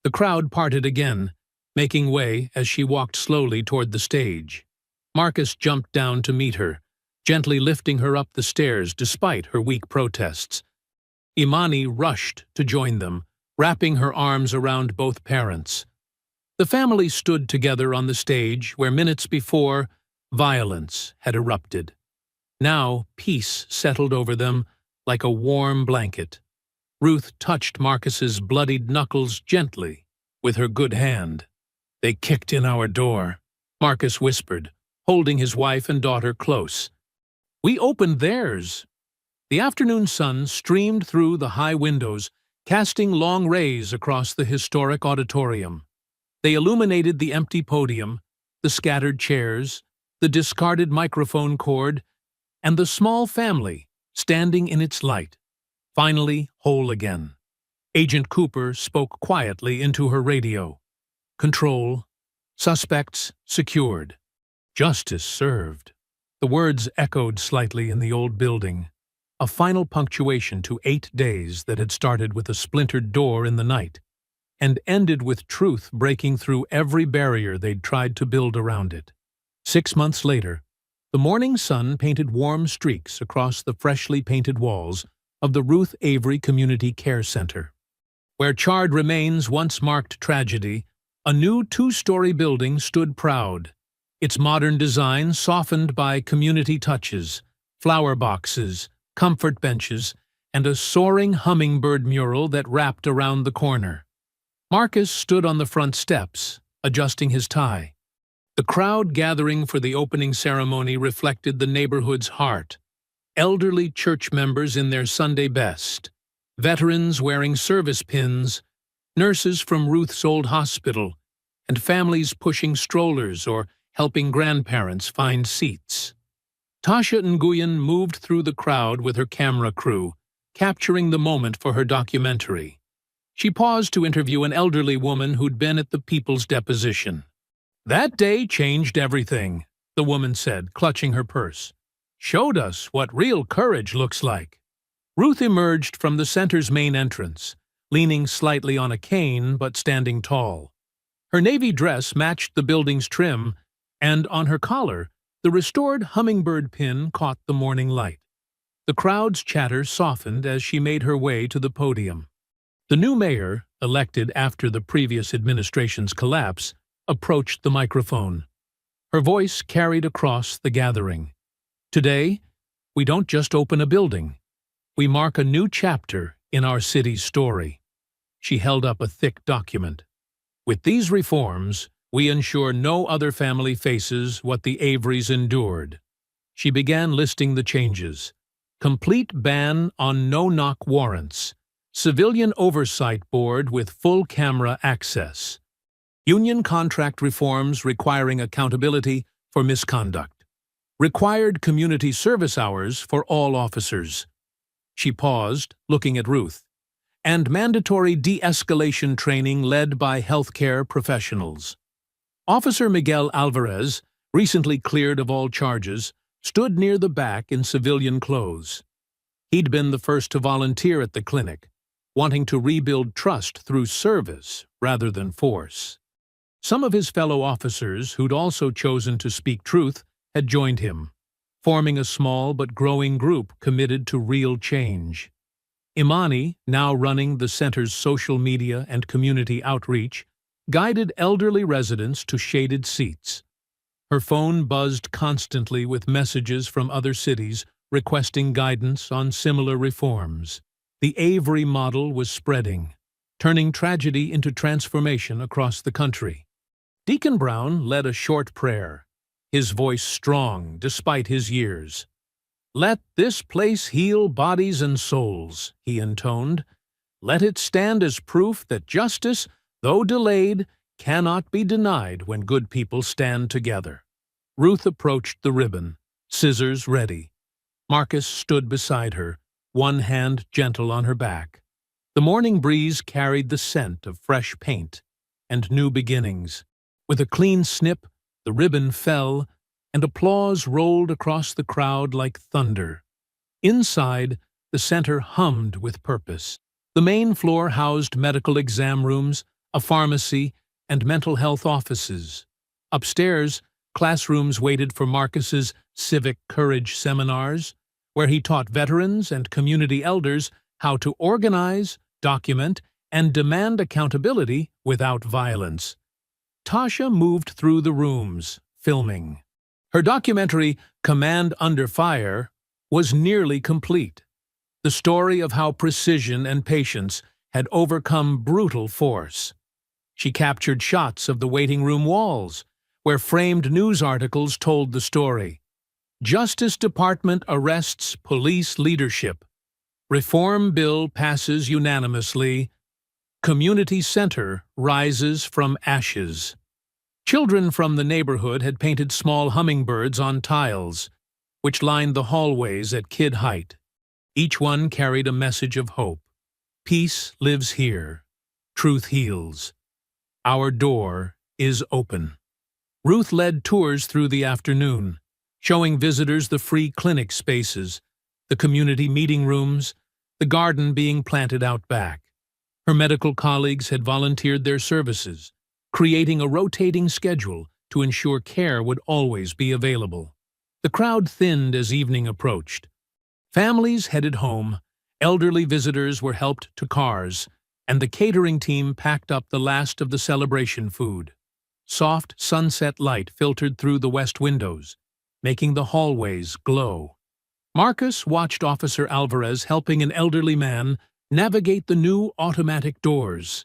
The crowd parted again, making way as she walked slowly toward the stage. Marcus jumped down to meet her, gently lifting her up the stairs despite her weak protests. Imani rushed to join them, wrapping her arms around both parents. The family stood together on the stage where minutes before, violence had erupted. Now peace settled over them like a warm blanket. Ruth touched Marcus's bloodied knuckles gently with her good hand. They kicked in our door, Marcus whispered, holding his wife and daughter close. We opened theirs. The afternoon sun streamed through the high windows, casting long rays across the historic auditorium. They illuminated the empty podium, the scattered chairs, the discarded microphone cord, and the small family standing in its light, finally whole again. Agent Cooper spoke quietly into her radio. Control. Suspects secured. Justice served. The words echoed slightly in the old building, a final punctuation to 8 days that had started with a splintered door in the night, and ended with truth breaking through every barrier they'd tried to build around it. 6 months later, the morning sun painted warm streaks across the freshly painted walls of the Ruth Avery Community Care Center. Where charred remains once marked tragedy, a new 2-story building stood proud, its modern design softened by community touches, flower boxes, comfort benches, and a soaring hummingbird mural that wrapped around the corner. Marcus stood on the front steps, adjusting his tie. The crowd gathering for the opening ceremony reflected the neighborhood's heart. Elderly church members in their Sunday best, veterans wearing service pins, nurses from Ruth's old hospital, and families pushing strollers or helping grandparents find seats. Tasha Nguyen moved through the crowd with her camera crew, capturing the moment for her documentary. She paused to interview an elderly woman who'd been at the people's deposition. That day changed everything, the woman said, clutching her purse. Showed us what real courage looks like. Ruth emerged from the center's main entrance, leaning slightly on a cane but standing tall. Her navy dress matched the building's trim, and on her collar, the restored hummingbird pin caught the morning light. The crowd's chatter softened as she made her way to the podium. The new mayor, elected after the previous administration's collapse, approached the microphone. Her voice carried across the gathering. Today, we don't just open a building. We mark a new chapter in our city's story. She held up a thick document. With these reforms, we ensure no other family faces what the Averys endured. She began listing the changes. Complete ban on no-knock warrants. Civilian Oversight Board with full camera access. Union contract reforms requiring accountability for misconduct. Required community service hours for all officers. She paused, looking at Ruth. And mandatory de-escalation training led by healthcare professionals. Officer Miguel Alvarez, recently cleared of all charges, stood near the back in civilian clothes. He'd been the first to volunteer at the clinic, wanting to rebuild trust through service rather than force. Some of his fellow officers, who'd also chosen to speak truth, had joined him, forming a small but growing group committed to real change. Imani, now running the center's social media and community outreach, guided elderly residents to shaded seats. Her phone buzzed constantly with messages from other cities requesting guidance on similar reforms. The Avery model was spreading, turning tragedy into transformation across the country. Deacon Brown led a short prayer, his voice strong despite his years. "Let this place heal bodies and souls," he intoned. "Let it stand as proof that justice, though delayed, cannot be denied when good people stand together." Ruth approached the ribbon, scissors ready. Marcus stood beside her, one hand gentle on her back. The morning breeze carried the scent of fresh paint and new beginnings. With a clean snip, the ribbon fell, and applause rolled across the crowd like thunder. Inside, the center hummed with purpose. The main floor housed medical exam rooms, a pharmacy, and mental health offices. Upstairs, classrooms waited for Marcus's civic courage seminars, where he taught veterans and community elders how to organize, document, and demand accountability without violence. Tasha moved through the rooms, filming. Her documentary, Command Under Fire, was nearly complete. The story of how precision and patience had overcome brutal force. She captured shots of the waiting room walls, where framed news articles told the story. Justice Department arrests police leadership. Reform bill passes unanimously. Community center rises from ashes. Children from the neighborhood had painted small hummingbirds on tiles, which lined the hallways at kid height. Each one carried a message of hope. Peace lives here. Truth heals. Our door is open. Ruth led tours through the afternoon, showing visitors the free clinic spaces, the community meeting rooms, the garden being planted out back. Her medical colleagues had volunteered their services, creating a rotating schedule to ensure care would always be available. The crowd thinned as evening approached. Families headed home, elderly visitors were helped to cars, and the catering team packed up the last of the celebration food. Soft sunset light filtered through the west windows, making the hallways glow. Marcus watched Officer Alvarez helping an elderly man navigate the new automatic doors.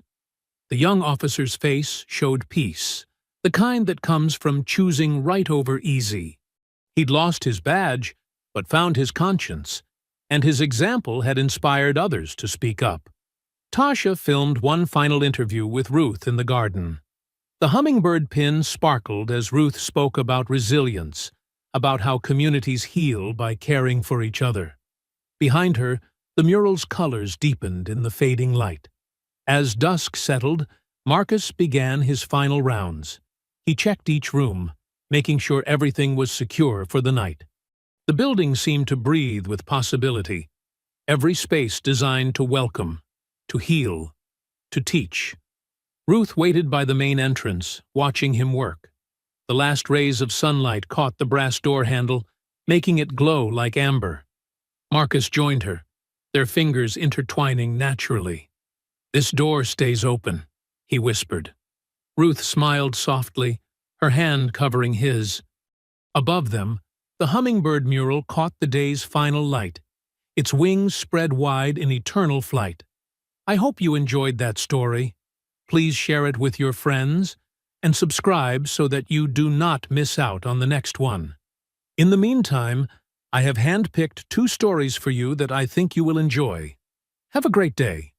The young officer's face showed peace, the kind that comes from choosing right over easy. He'd lost his badge, but found his conscience, and his example had inspired others to speak up. Tasha filmed one final interview with Ruth in the garden. The hummingbird pin sparkled as Ruth spoke about resilience, about how communities heal by caring for each other. Behind her, the mural's colors deepened in the fading light. As dusk settled, Marcus began his final rounds. He checked each room, making sure everything was secure for the night. The building seemed to breathe with possibility. every space designed to welcome, to heal, to teach. Ruth waited by the main entrance, watching him work. The last rays of sunlight caught the brass door handle, making it glow like amber. Marcus joined her, their fingers intertwining naturally. "This door stays open," he whispered. Ruth smiled softly, her hand covering his. Above them, the hummingbird mural caught the day's final light, its wings spread wide in eternal flight. I hope you enjoyed that story. Please share it with your friends and subscribe so that you do not miss out on the next one. In the meantime, I have handpicked 2 stories for you that I think you will enjoy. Have a great day.